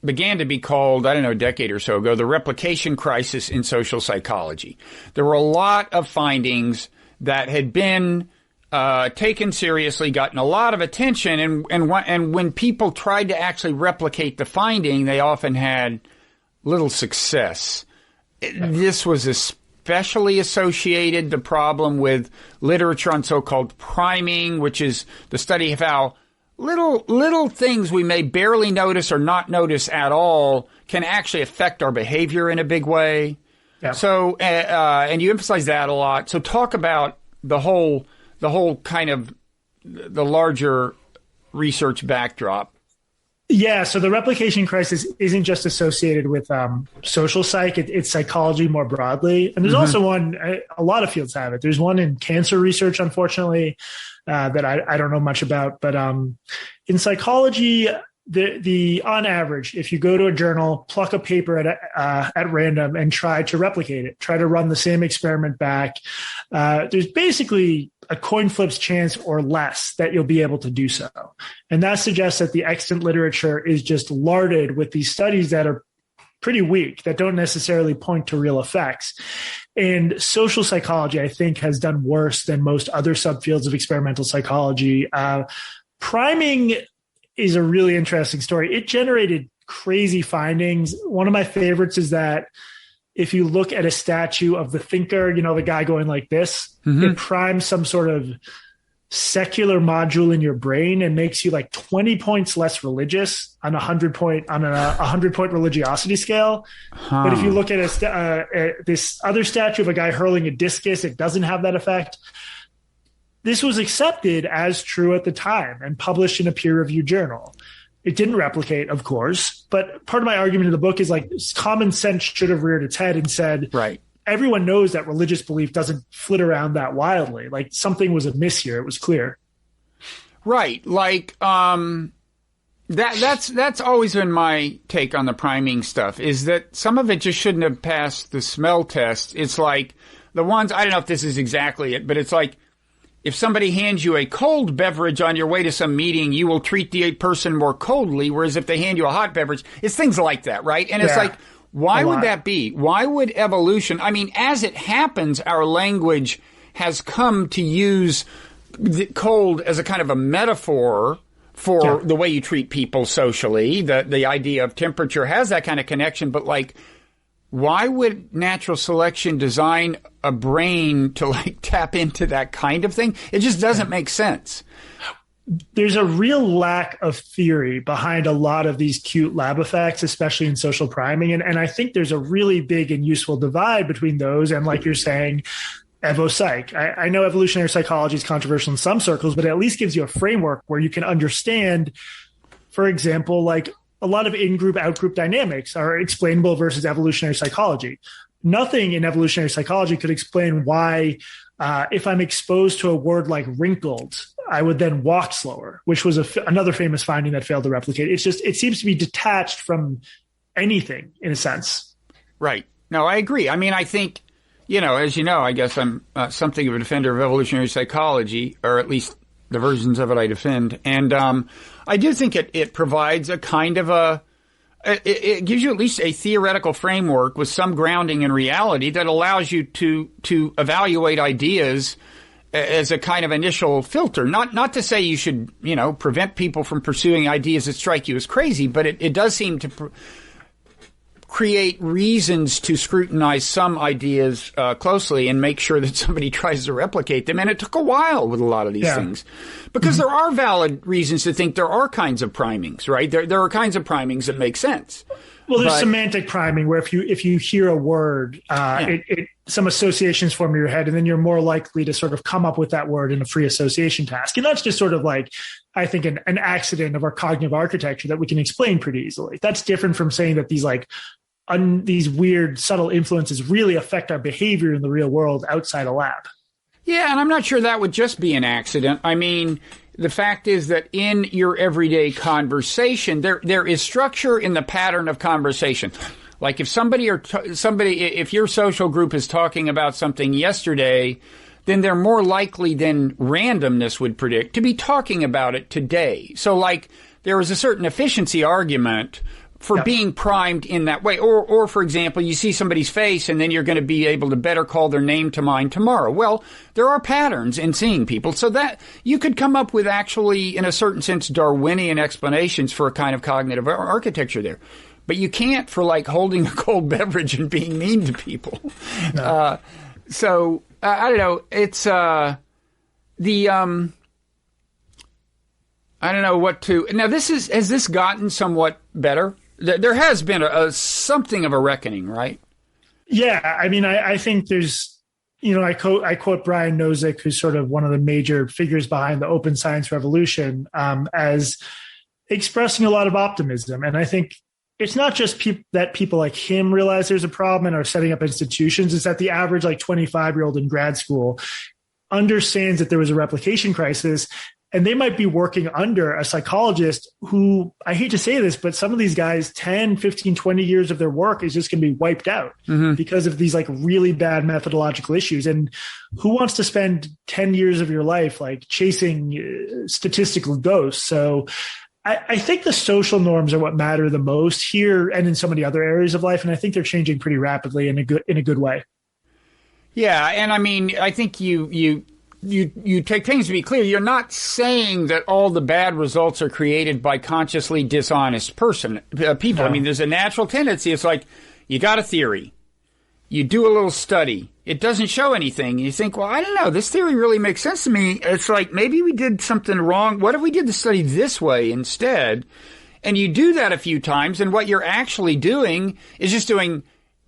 began to be called, a decade or so ago, the replication crisis in social psychology. There were a lot of findings that had been taken seriously, gotten a lot of attention, and when people tried to actually replicate the finding, they often had little success. This was especially associated, the problem, with literature on so-called priming, which is the study of how little things we may barely notice or not notice at all can actually affect our behavior in a big way. Yeah. So, and you emphasize that a lot. So talk about the whole kind of the larger research backdrop. Yeah. So the replication crisis isn't just associated with social psych. It's psychology more broadly. And there's also one, a lot of fields have it. There's one in cancer research, unfortunately, that I don't know much about, but in psychology, the on average, if you go to a journal, pluck a paper at random and try to replicate it, try to run the same experiment back, there's basically a coin flip's chance or less that you'll be able to do so. And that suggests that the extant literature is just larded with these studies that are pretty weak, that don't necessarily point to real effects. And social psychology, I think, has done worse than most other subfields of experimental psychology. Priming is a really interesting story. It generated crazy findings. One of my favorites is that if you look at a statue of the thinker, the guy going like this, it primes some sort of secular module in your brain and makes you like 20 points less religious on a 100-point religiosity scale. But if you look at this other statue of a guy hurling a discus, it doesn't have that effect. This was accepted as true at the time and published in a peer-reviewed journal. It didn't replicate, of course, but part of my argument in the book is like common sense should have reared its head and said, right, everyone knows that religious belief doesn't flit around that wildly. Like something was amiss here. It was clear. Right. Like, that's always been my take on the priming stuff, is that some of it just shouldn't have passed the smell test. It's like the ones, I don't know if this is exactly it, but it's like, if somebody hands you a cold beverage on your way to some meeting, you will treat the person more coldly, whereas if they hand you a hot beverage, it's things like that, right? And it's like, why would that be? Why would evolution? I mean, as it happens, our language has come to use the cold as a kind of a metaphor for the way you treat people socially. The idea of temperature has that kind of connection, but like, why would natural selection design a brain to like tap into that kind of thing? It just doesn't make sense. There's a real lack of theory behind a lot of these cute lab effects, especially in social priming. And I think there's a really big and useful divide between those and, like you're saying, evo-psych. I know evolutionary psychology is controversial in some circles, but it at least gives you a framework where you can understand, for example, like a lot of in-group, out-group dynamics are explainable versus evolutionary psychology. Nothing in evolutionary psychology could explain why, if I'm exposed to a word like wrinkled, I would then walk slower, which was another famous finding that failed to replicate. It's just, it seems to be detached from anything in a sense. Right. No, I agree. I mean, I think, as you know, I guess I'm something of a defender of evolutionary psychology, or at least the versions of it I defend. And I do think it provides a kind of it gives you at least a theoretical framework with some grounding in reality that allows you to evaluate ideas as a kind of initial filter. Not to say you should, prevent people from pursuing ideas that strike you as crazy, but it does seem to create reasons to scrutinize some ideas closely and make sure that somebody tries to replicate them. And it took a while with a lot of these things, because there are valid reasons to think there are kinds of primings, right? There are kinds of primings that make sense. Well, there's semantic priming where if you hear a word, some associations form in your head, and then you're more likely to sort of come up with that word in a free association task. And that's just sort of like, I think, an accident of our cognitive architecture that we can explain pretty easily. That's different from saying that these these weird subtle influences really affect our behavior in the real world outside a lab. Yeah, and I'm not sure that would just be an accident. I mean, the fact is that in your everyday conversation, there is structure in the pattern of conversation. Like if if your social group is talking about something yesterday, then they're more likely than randomness would predict to be talking about it today. So like there is a certain efficiency argument for being primed in that way. Or, for example, you see somebody's face and then you're going to be able to better call their name to mind tomorrow. Well, there are patterns in seeing people, so that you could come up with actually, in a certain sense, Darwinian explanations for a kind of cognitive architecture there. But you can't for like holding a cold beverage and being mean to people. No. I don't know. It's I don't know what to. Now, has this gotten somewhat better? There has been something of a reckoning, right? Yeah, I mean, I think there's, I quote Brian Nozick, who's sort of one of the major figures behind the open science revolution, as expressing a lot of optimism. And I think it's not just that people like him realize there's a problem and are setting up institutions. It's that the average 25-year-old in grad school understands that there was a replication crisis. And they might be working under a psychologist who, I hate to say this, but some of these guys, 10, 15, 20 years of their work is just going to be wiped out because of these really bad methodological issues. And who wants to spend 10 years of your life chasing statistical ghosts? So I think the social norms are what matter the most here and in so many other areas of life. And I think they're changing pretty rapidly in a good way. Yeah. And I mean, I think you take things to be clear. You're not saying that all the bad results are created by consciously dishonest people. No. I mean, there's a natural tendency. It's like you got a theory. you do a little study. It doesn't show anything. You think, well, I don't know. This theory really makes sense to me. It's like maybe we did something wrong. What if we did the study this way instead? And you do that a few times, and what you're actually doing is just doing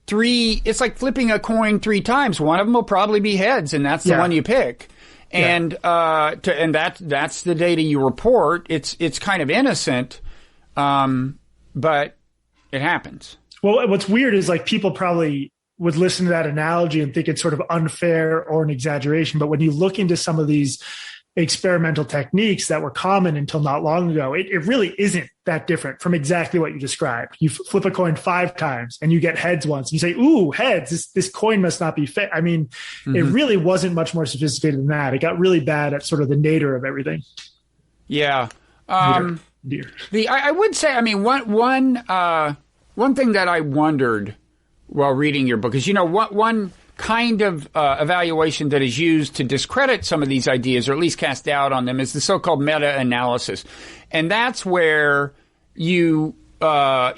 it's like flipping a coin 3 times. One of them will probably be heads, and that's the one you pick. And that's the data you report. It's kind of innocent, but it happens. Well, what's weird is like people probably would listen to that analogy and think it's sort of unfair or an exaggeration. But when you look into some of these experimental techniques that were common until not long ago, it really isn't that different from exactly what you described. You flip a coin 5 times and you get heads once. You say, ooh, heads, this coin must not be fair. I mean, It really wasn't much more sophisticated than that. It got really bad at sort of the nadir of everything. Yeah. Dear. I would say, I mean, one thing that I wondered while reading your book is, one kind of evaluation that is used to discredit some of these ideas, or at least cast doubt on them, is the so-called meta-analysis. And that's where you look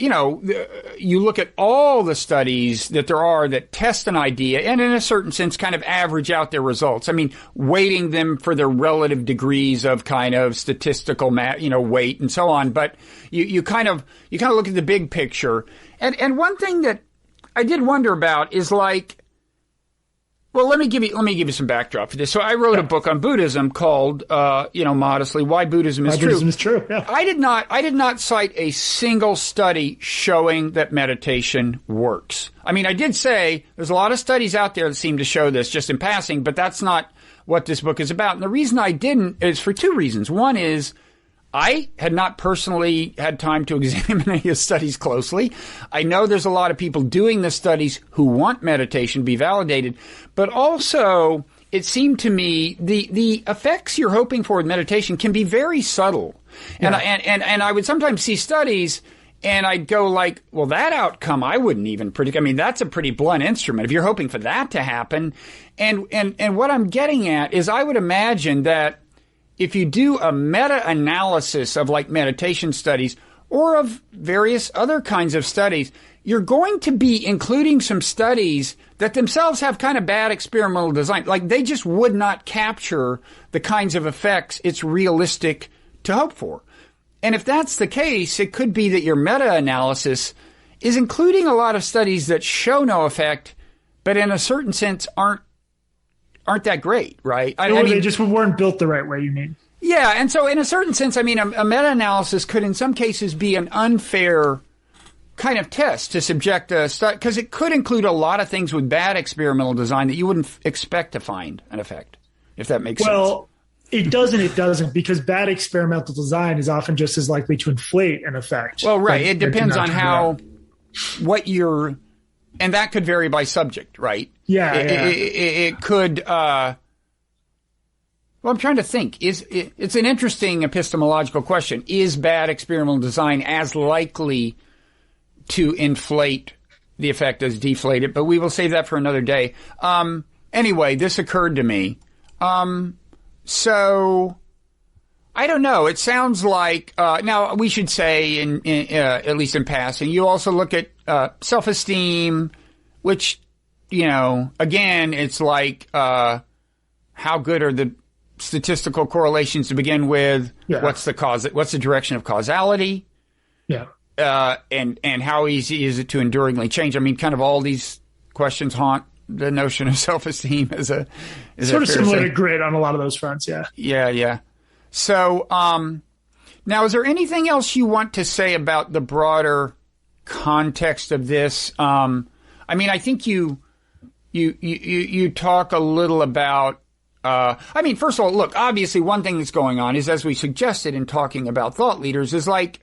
at all the studies that there are that test an idea and in a certain sense kind of average out their results. I mean, weighting them for their relative degrees of kind of statistical weight and so on. But you kind of look at the big picture. And one thing that I did wonder about is like, well, let me give you some backdrop for this. So I wrote a book on Buddhism called, modestly, Why Buddhism is True. Buddhism is true. Yeah. I did not cite a single study showing that meditation works. I mean, I did say there's a lot of studies out there that seem to show this just in passing, but that's not what this book is about. And the reason I didn't is for 2 reasons. One is I had not personally had time to examine any of the studies closely. I know there's a lot of people doing the studies who want meditation to be validated, but also it seemed to me the effects you're hoping for with meditation can be very subtle. Yeah. And I would sometimes see studies and I'd go like, well, that outcome I wouldn't even predict. I mean, that's a pretty blunt instrument if you're hoping for that to happen. And what I'm getting at is I would imagine that if you do a meta-analysis of like meditation studies or of various other kinds of studies, you're going to be including some studies that themselves have kind of bad experimental design. Like they just would not capture the kinds of effects it's realistic to hope for. And if that's the case, it could be that your meta-analysis is including a lot of studies that show no effect, but in a certain sense aren't that great, right? I mean, they just weren't built the right way, you mean? Yeah, and so in a certain sense, I mean, a meta-analysis could in some cases be an unfair kind of test to subject a study, because it could include a lot of things with bad experimental design that you wouldn't expect to find an effect, if that makes sense. Well, it doesn't, because bad experimental design is often just as likely to inflate an effect. Well, right. It depends on and that could vary by subject, right? Yeah. It could, well, I'm trying to think. It's an interesting epistemological question. Is bad experimental design as likely to inflate the effect as deflate it? But we will save that for another day. Anyway, this occurred to me. So I don't know. It sounds like, now we should say at least in passing, you also look at, self-esteem, which, again, it's like, how good are the statistical correlations to begin with? Yeah. What's the direction of causality? Yeah. And how easy is it to enduringly change? I mean, kind of all these questions haunt the notion of self-esteem is sort of similar to grit on a lot of those fronts. Yeah. Yeah. So, now is there anything else you want to say about the broader context of this? I mean, I think you talk a little about, first of all, look, obviously one thing that's going on is, as we suggested in talking about thought leaders, is like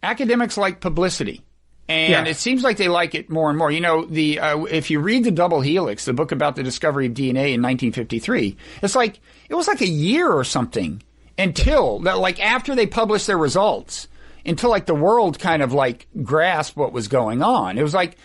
academics like publicity. And it seems like they like it more and more. If you read The Double Helix, the book about the discovery of DNA in 1953, it was like a year or something until after they published their results, until like the world kind of like grasped what was going on. It was like,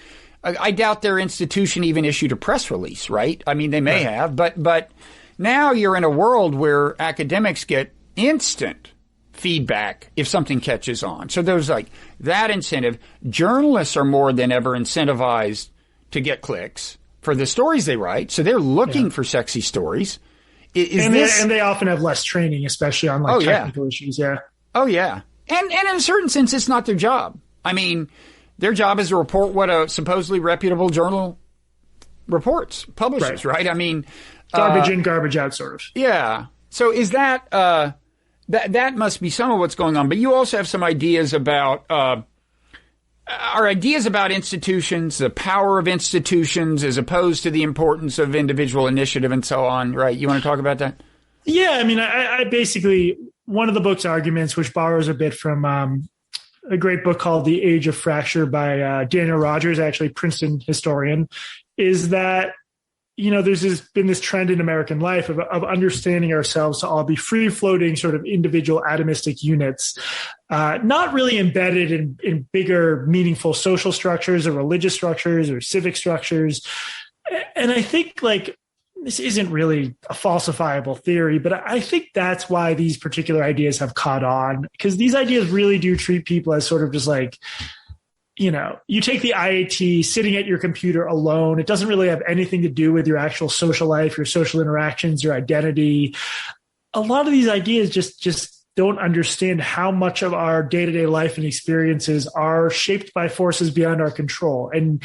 I doubt their institution even issued a press release, right? I mean, they may have, but now you're in a world where academics get instant feedback if something catches on. So there's like that incentive. Journalists are more than ever incentivized to get clicks for the stories they write. So they're looking for sexy stories. And they often have less training, especially on like technical issues. Yeah. Oh, yeah. And in a certain sense, it's not their job. I mean, their job is to report what a supposedly reputable journal reports, publishes, right? I mean, garbage in, garbage out, sort of. Yeah. So is that that must be some of what's going on? But you also have some ideas about institutions, the power of institutions, as opposed to the importance of individual initiative and so on, right? You want to talk about that? Yeah, I mean, I basically, one of the book's arguments, which borrows a bit from a great book called The Age of Fracture by Daniel Rogers, actually Princeton historian, is that, you know, there's been this trend in American life of understanding ourselves to all be free-floating sort of individual atomistic units, not really embedded in bigger, meaningful social structures or religious structures or civic structures. And I think, like, this isn't really a falsifiable theory, but I think that's why these particular ideas have caught on, because these ideas really do treat people as sort of just like, you know, you take the IAT sitting at your computer alone. It doesn't really have anything to do with your actual social life, your social interactions, your identity. A lot of these ideas just don't understand how much of our day-to-day life and experiences are shaped by forces beyond our control and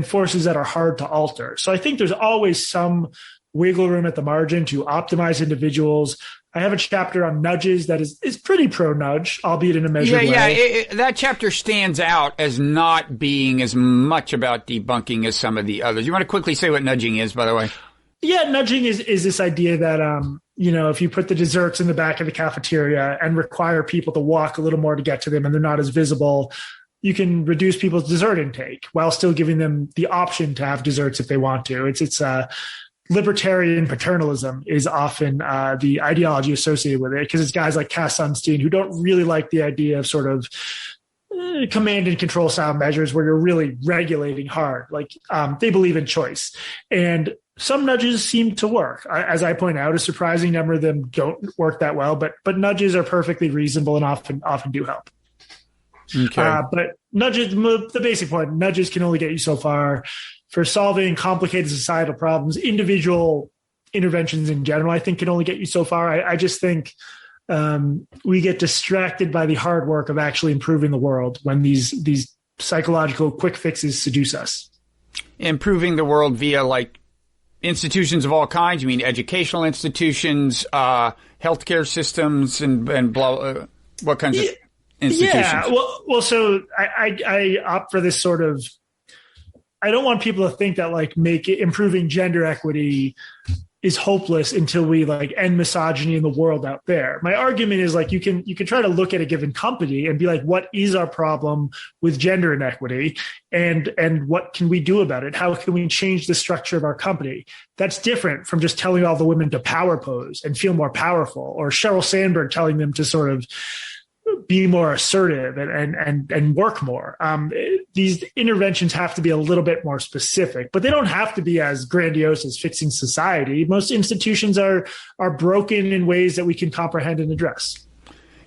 forces that are hard to alter. So I think there's always some wiggle room at the margin to optimize individuals. I have a chapter on nudges that is pretty pro-nudge, albeit in a measured way. Yeah, that chapter stands out as not being as much about debunking as some of the others. You want to quickly say what nudging is, by the way? Yeah, nudging is this idea that, you know, if you put the desserts in the back of the cafeteria and require people to walk a little more to get to them and they're not as visible, you can reduce people's dessert intake while still giving them the option to have desserts if they want to. It's libertarian paternalism is often the ideology associated with it, because it's guys like Cass Sunstein who don't really like the idea of sort of command and control style measures where you're really regulating hard. Like they believe in choice. And some nudges seem to work. As I point out, a surprising number of them don't work that well, but nudges are perfectly reasonable and often do help. Okay. But nudges, the basic point, nudges can only get you so far. For solving complicated societal problems, individual interventions in general, I think, can only get you so far. I just think we get distracted by the hard work of actually improving the world when these psychological quick fixes seduce us. Improving the world via, like, institutions of all kinds. You mean educational institutions, healthcare systems, and what kinds of institutions? Yeah, well, so I opt for this sort of. I don't want people to think that like improving gender equity is hopeless until we like end misogyny in the world out there. My argument is like you can try to look at a given company and be like, what is our problem with gender inequity, and what can we do about it? How can we change the structure of our company? That's different from just telling all the women to power pose and feel more powerful, or Sheryl Sandberg telling them to sort of be more assertive and work more. These interventions have to be a little bit more specific, but they don't have to be as grandiose as fixing society. Most institutions are broken in ways that we can comprehend and address.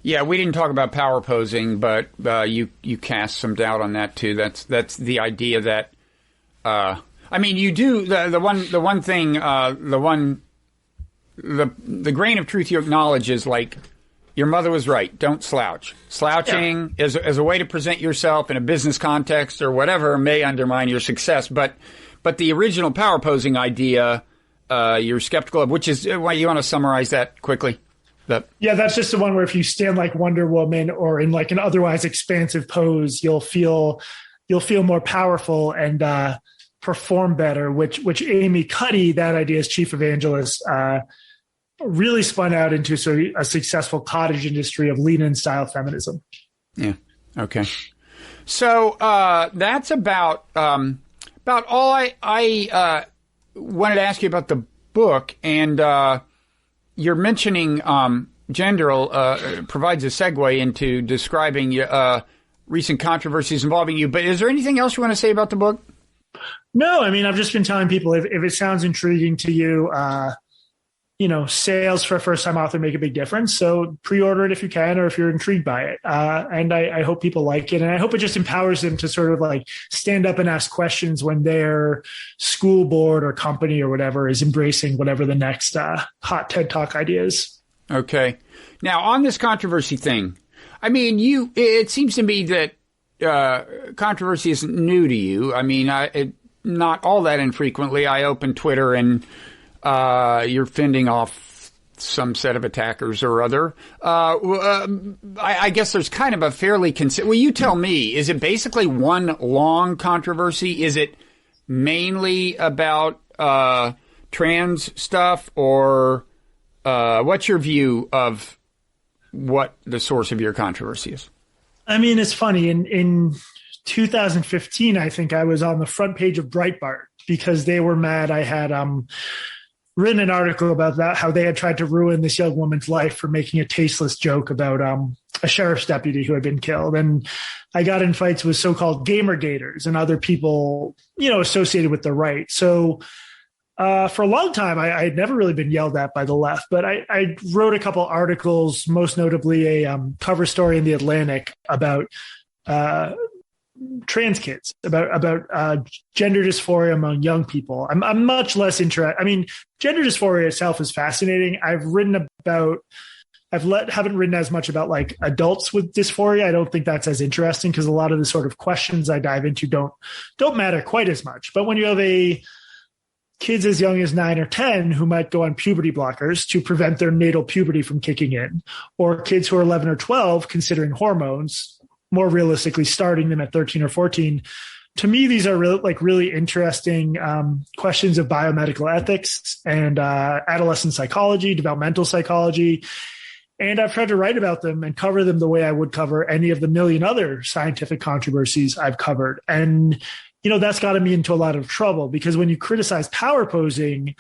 Yeah, we didn't talk about power posing, but you cast some doubt on that too. That's the idea that I mean, you do the grain of truth you acknowledge is like, your mother was right. Don't slouch. Slouching as a way to present yourself in a business context or whatever may undermine your success. But the original power posing idea, you're skeptical of, which is why you want to summarize that quickly. Yeah, that's just the one where if you stand like Wonder Woman or in like an otherwise expansive pose, you'll feel more powerful and perform better. Which Amy Cuddy, that idea's chief evangelist, really spun out into a successful cottage industry of lean-in style feminism. Yeah. Okay. So that's about all I wanted to ask you about the book, and you're mentioning gender provides a segue into describing recent controversies involving you. But is there anything else you want to say about the book? No, I mean, I've just been telling people if it sounds intriguing to you. sales for a first-time author make a big difference. So pre-order it if you can, or if you're intrigued by it. And I hope people like it. And I hope it just empowers them to sort of like stand up and ask questions when their school board or company or whatever is embracing whatever the next hot TED Talk idea is. Okay. Now, on this controversy thing, I mean, it seems to me that controversy isn't new to you. I mean, not all that infrequently, I open Twitter and you're fending off some set of attackers or other. I guess there's kind of a fairly well, you tell me, is it basically one long controversy? Is it mainly about trans stuff, or what's your view of what the source of your controversy is? I mean, it's funny. In 2015, I think I was on the front page of Breitbart because they were mad I had written an article about that, how they had tried to ruin this young woman's life for making a tasteless joke about a sheriff's deputy who had been killed. And I got in fights with so-called gamergaters and other people, associated with the right. So for a long time, I had never really been yelled at by the left, but I wrote a couple articles, most notably a cover story in The Atlantic about trans kids, about gender dysphoria among young people. I'm much less interested. I mean, gender dysphoria itself is fascinating. Haven't written as much about like adults with dysphoria. I don't think that's as interesting because a lot of the sort of questions I dive into don't matter quite as much. But when you have kids as young as 9 or 10 who might go on puberty blockers to prevent their natal puberty from kicking in, or kids who are 11 or 12 considering hormones, more realistically starting them at 13 or 14. To me, these are really interesting questions of biomedical ethics and adolescent psychology, developmental psychology. And I've tried to write about them and cover them the way I would cover any of the million other scientific controversies I've covered. And, that's gotten me into a lot of trouble because when you criticize power posing,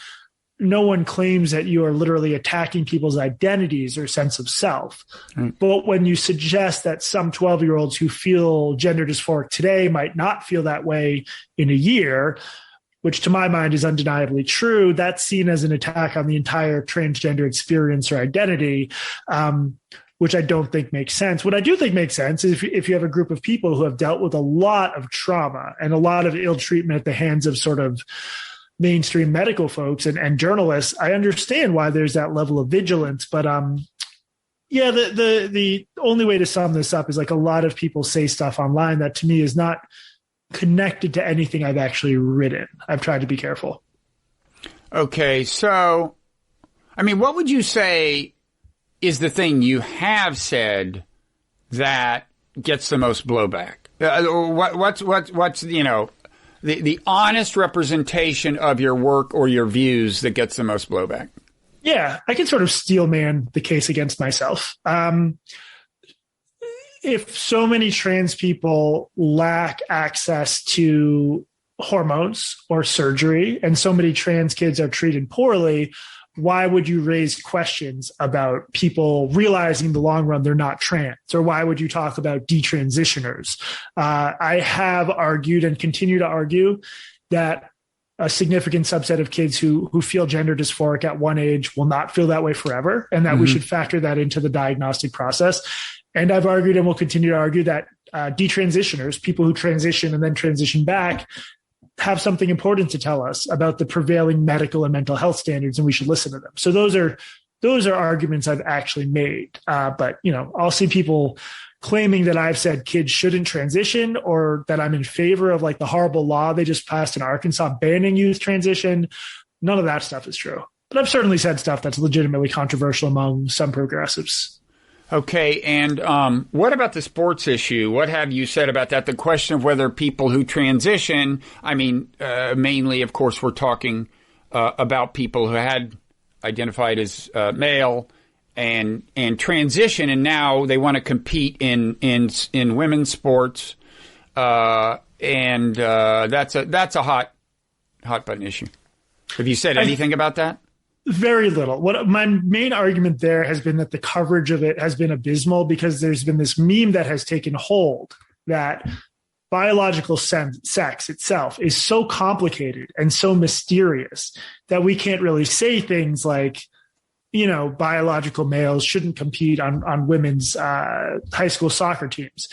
no one claims that you are literally attacking people's identities or sense of self. Right. But when you suggest that some 12-year-olds who feel gender dysphoric today might not feel that way in a year, which to my mind is undeniably true, that's seen as an attack on the entire transgender experience or identity, which I don't think makes sense. What I do think makes sense is if you have a group of people who have dealt with a lot of trauma and a lot of ill treatment at the hands of sort of mainstream medical folks and journalists, I understand why there's that level of vigilance. But the only way to sum this up is like a lot of people say stuff online that to me is not connected to anything I've actually written. I've tried to be careful. Okay, so, I mean, what would you say is the thing you have said that gets the most blowback? What's the honest representation of your work or your views that gets the most blowback? Yeah, I can sort of steelman the case against myself. If so many trans people lack access to hormones or surgery, and so many trans kids are treated poorly, why would you raise questions about people realizing in the long run they're not trans? Or why would you talk about detransitioners? I have argued and continue to argue that a significant subset of kids who feel gender dysphoric at one age will not feel that way forever, and that we should factor that into the diagnostic process. And I've argued and will continue to argue that detransitioners, people who transition and then transition back, have something important to tell us about the prevailing medical and mental health standards, and we should listen to them. So those are arguments I've actually made. But I'll see people claiming that I've said kids shouldn't transition, or that I'm in favor of like the horrible law they just passed in Arkansas banning youth transition. None of that stuff is true. But I've certainly said stuff that's legitimately controversial among some progressives. Okay, and what about the sports issue? What have you said about that? The question of whether people who transition, I mean, mainly, of course, we're talking about people who had identified as male and transition, and now they want to compete in women's sports, and that's a hot button issue. Have you said anything about that? Very little. What my main argument there has been that the coverage of it has been abysmal, because there's been this meme that has taken hold that biological sex itself is so complicated and so mysterious that we can't really say things like biological males shouldn't compete on women's high school soccer teams.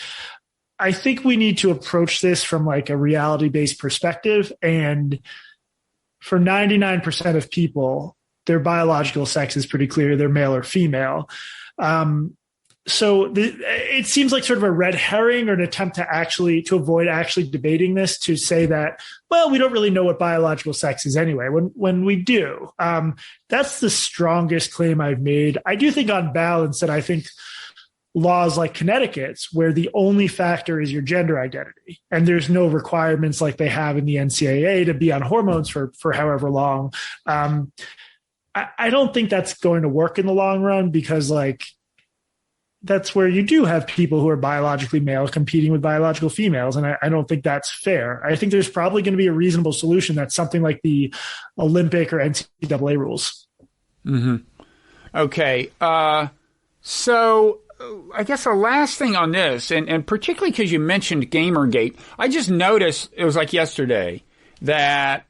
I think we need to approach this from like a reality-based perspective. And for 99% of people, their biological sex is pretty clear. They're male or female. So it seems like sort of a red herring or an attempt to avoid actually debating this, to say that, well, we don't really know what biological sex is anyway, when we do. That's the strongest claim I've made. I do think on balance that I think laws like Connecticut's, where the only factor is your gender identity, and there's no requirements like they have in the NCAA to be on hormones for however long. I don't think that's going to work in the long run, because like, that's where you do have people who are biologically male competing with biological females. And I don't think that's fair. I think there's probably going to be a reasonable solution that's something like the Olympic or NCAA rules. Mm-hmm. Okay. So I guess the last thing on this, and particularly because you mentioned Gamergate, I just noticed, it was like yesterday, that,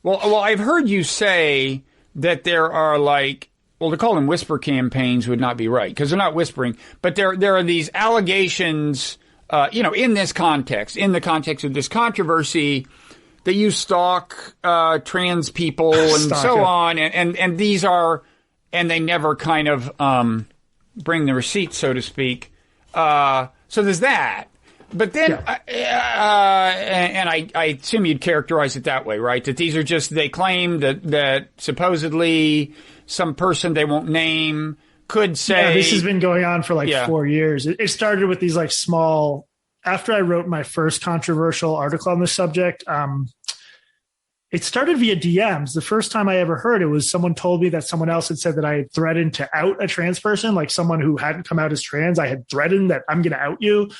well, I've heard you say that there are like, well, to call them whisper campaigns would not be right, because they're not whispering, but there are these allegations, in this context, in the context of this controversy, that you stalk trans people and so on, and these are, and they never kind of bring the receipts, so to speak. So there's that. But then, and I assume you'd characterize it that way, right? That these are just, they claim that supposedly some person they won't name could say. Yeah, this has been going on for 4 years. It started with these like small, after I wrote my first controversial article on this subject, it started via DMs. The first time I ever heard it was someone told me that someone else had said that I had threatened to out a trans person, like someone who hadn't come out as trans. I had threatened that I'm going to out you.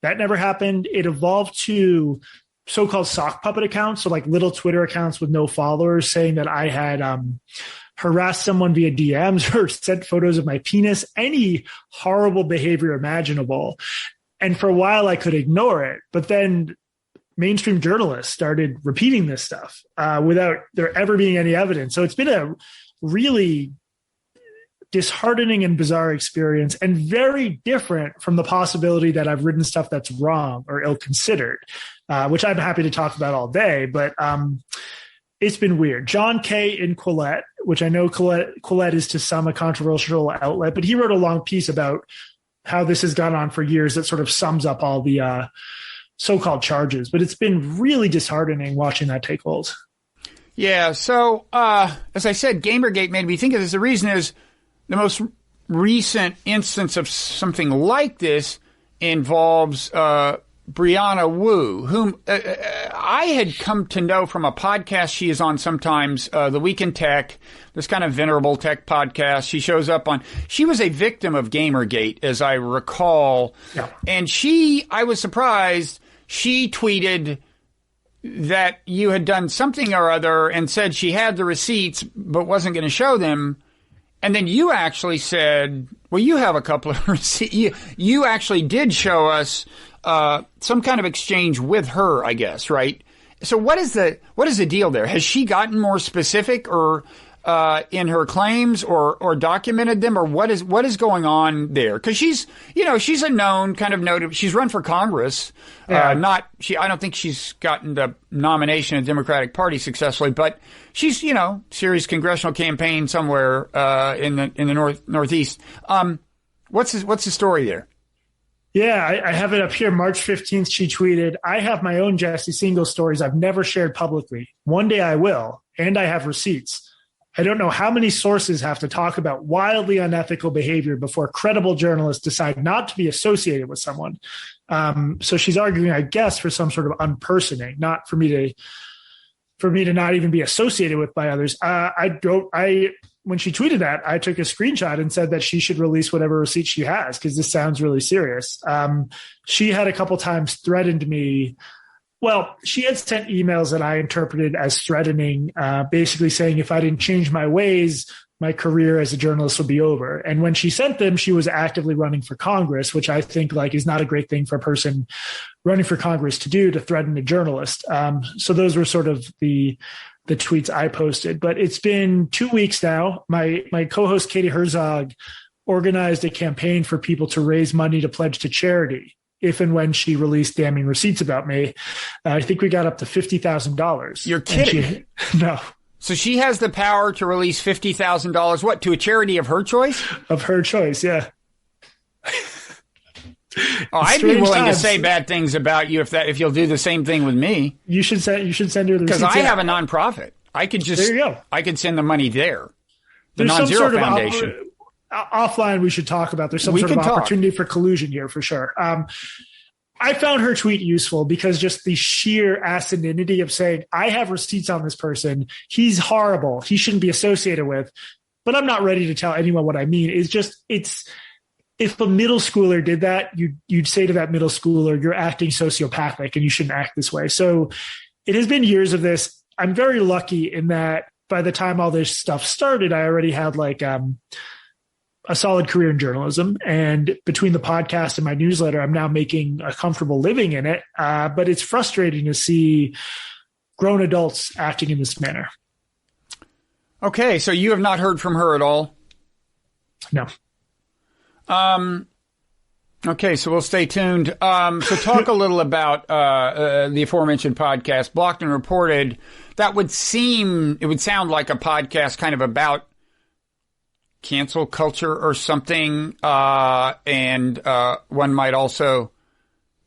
That never happened. It evolved to so-called sock puppet accounts, so like little Twitter accounts with no followers, saying that I had harassed someone via DMs or sent photos of my penis, any horrible behavior imaginable. And for a while I could ignore it, but then mainstream journalists started repeating this stuff without there ever being any evidence. So it's been a really disheartening and bizarre experience, and very different from the possibility that I've written stuff that's wrong or ill-considered, which I'm happy to talk about all day, but it's been weird. John K. in Quillette, which I know Quillette is to some a controversial outlet, but he wrote a long piece about how this has gone on for years that sort of sums up all the so-called charges. But it's been really disheartening watching that take hold. Yeah, so as I said, Gamergate made me think of this. The reason is the most recent instance of something like this involves Brianna Wu, whom I had come to know from a podcast she is on sometimes, The Week in Tech, this kind of venerable tech podcast. She shows up on. She was a victim of Gamergate, as I recall. Yeah. And I was surprised, she tweeted that you had done something or other and said she had the receipts but wasn't going to show them. And then you actually said, well, you have a couple of receipts. You actually did show us some kind of exchange with her, I guess, right? So what is the deal there? Has she gotten more specific or in her claims or documented them, or what is going on there? Because she's a known kind of noted. She's run for Congress. Yeah. I don't think she's gotten the nomination of the Democratic Party successfully, but she's serious congressional campaign somewhere in the Northeast. What's the story there? Yeah, I have it up here. March 15th, she tweeted, "I have my own Jesse Singal stories I've never shared publicly. One day I will, and I have receipts. I don't know how many sources have to talk about wildly unethical behavior before credible journalists decide not to be associated with someone." So she's arguing, I guess, for some sort of unpersoning, not for me to not even be associated with by others. When she tweeted that, I took a screenshot and said that she should release whatever receipts she has, because this sounds really serious. She had a couple times threatened me. Well, she had sent emails that I interpreted as threatening, basically saying if I didn't change my ways, my career as a journalist would be over. And when she sent them, she was actively running for Congress, which I think is not a great thing for a person running for Congress to do, to threaten a journalist. So those were sort of the the tweets I posted. But it's been 2 weeks now. My co-host Katie Herzog organized a campaign for people to raise money to pledge to charity if and when she released damning receipts about me. I think we got up to $50,000. You're kidding. No. So she has the power to release $50,000, what, to a charity of her choice? Of her choice, yeah. I'd be willing to say bad things about you if you'll do the same thing with me. You should send her the because I have a nonprofit. I could just there you go. I could send the money there. The There's Nonzero some sort Foundation. Offline, we should talk about. There's some sort of opportunity for collusion here for sure. I found her tweet useful because just the sheer asininity of saying, I have receipts on this person. He's horrible. He shouldn't be associated with, but I'm not ready to tell anyone what I mean. It's if a middle schooler did that, you'd say to that middle schooler, you're acting sociopathic and you shouldn't act this way. So it has been years of this. I'm very lucky in that by the time all this stuff started, I already had like, a solid career in journalism, and between the podcast and my newsletter, I'm now making a comfortable living in it. But it's frustrating to see grown adults acting in this manner. Okay. So you have not heard from her at all? No. Okay. So we'll stay tuned. So talk a little about, the aforementioned podcast, Blocked and Reported. It would sound like a podcast kind of about cancel culture or something, and one might also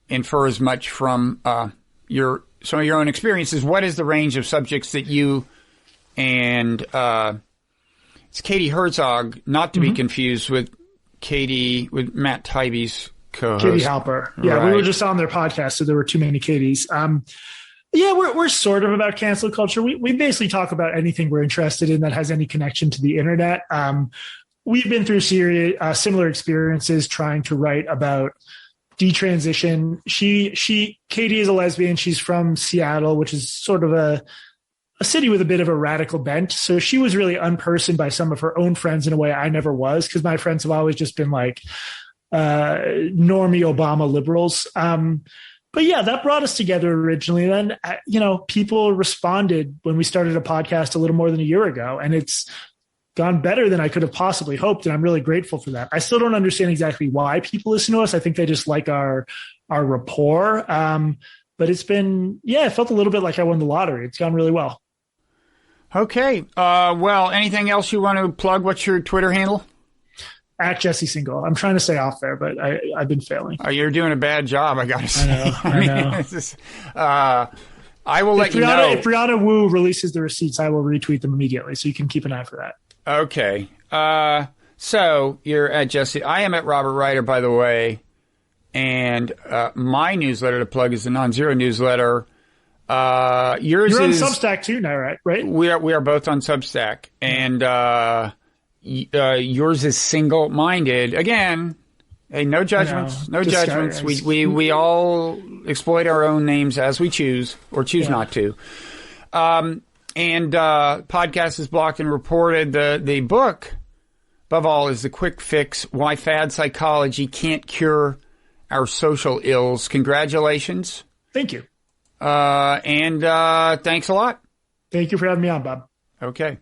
infer as much from some of your own experiences. What is the range of subjects that you and it's Katie Herzog, not to be confused with Matt Tybey's co-host. Katie Halper. Yeah, right. We were just on their podcast, so there were too many Katies. Yeah, we're sort of about cancel culture. We basically talk about anything we're interested in that has any connection to the internet. We've been through similar experiences trying to write about detransition. Katie is a lesbian. She's from Seattle, which is sort of a city with a bit of a radical bent. So she was really unpersoned by some of her own friends in a way I never was, because my friends have always just been like normie Obama liberals. But yeah, that brought us together originally. And then, people responded when we started a podcast a little more than a year ago, and it's gone better than I could have possibly hoped. And I'm really grateful for that. I still don't understand exactly why people listen to us. I think they just like our rapport. But it's been, it felt a little bit like I won the lottery. It's gone really well. Okay. Well, anything else you want to plug? What's your Twitter handle? At Jesse Singal. I'm trying to stay off there, but I've been failing. You're doing a bad job, I got to say. I know. I will let you know. If Brianna Wu releases the receipts, I will retweet them immediately, so you can keep an eye for that. Okay. So you're at Jesse. I am at Robert Wright, by the way. And my newsletter to plug is the Nonzero newsletter. Yours You're on is Substack too now, right? We are both on Substack, and yours is Singal-Minded. Again, hey, no judgments, no judgments. We all exploit our own names as we choose or choose not to. And podcast is Blocked and Reported. The book, above all, is The Quick Fix: Why Fad Psychology Can't Cure Our Social Ills. Congratulations. Thank you. And thanks a lot. Thank you for having me on, Bob. Okay.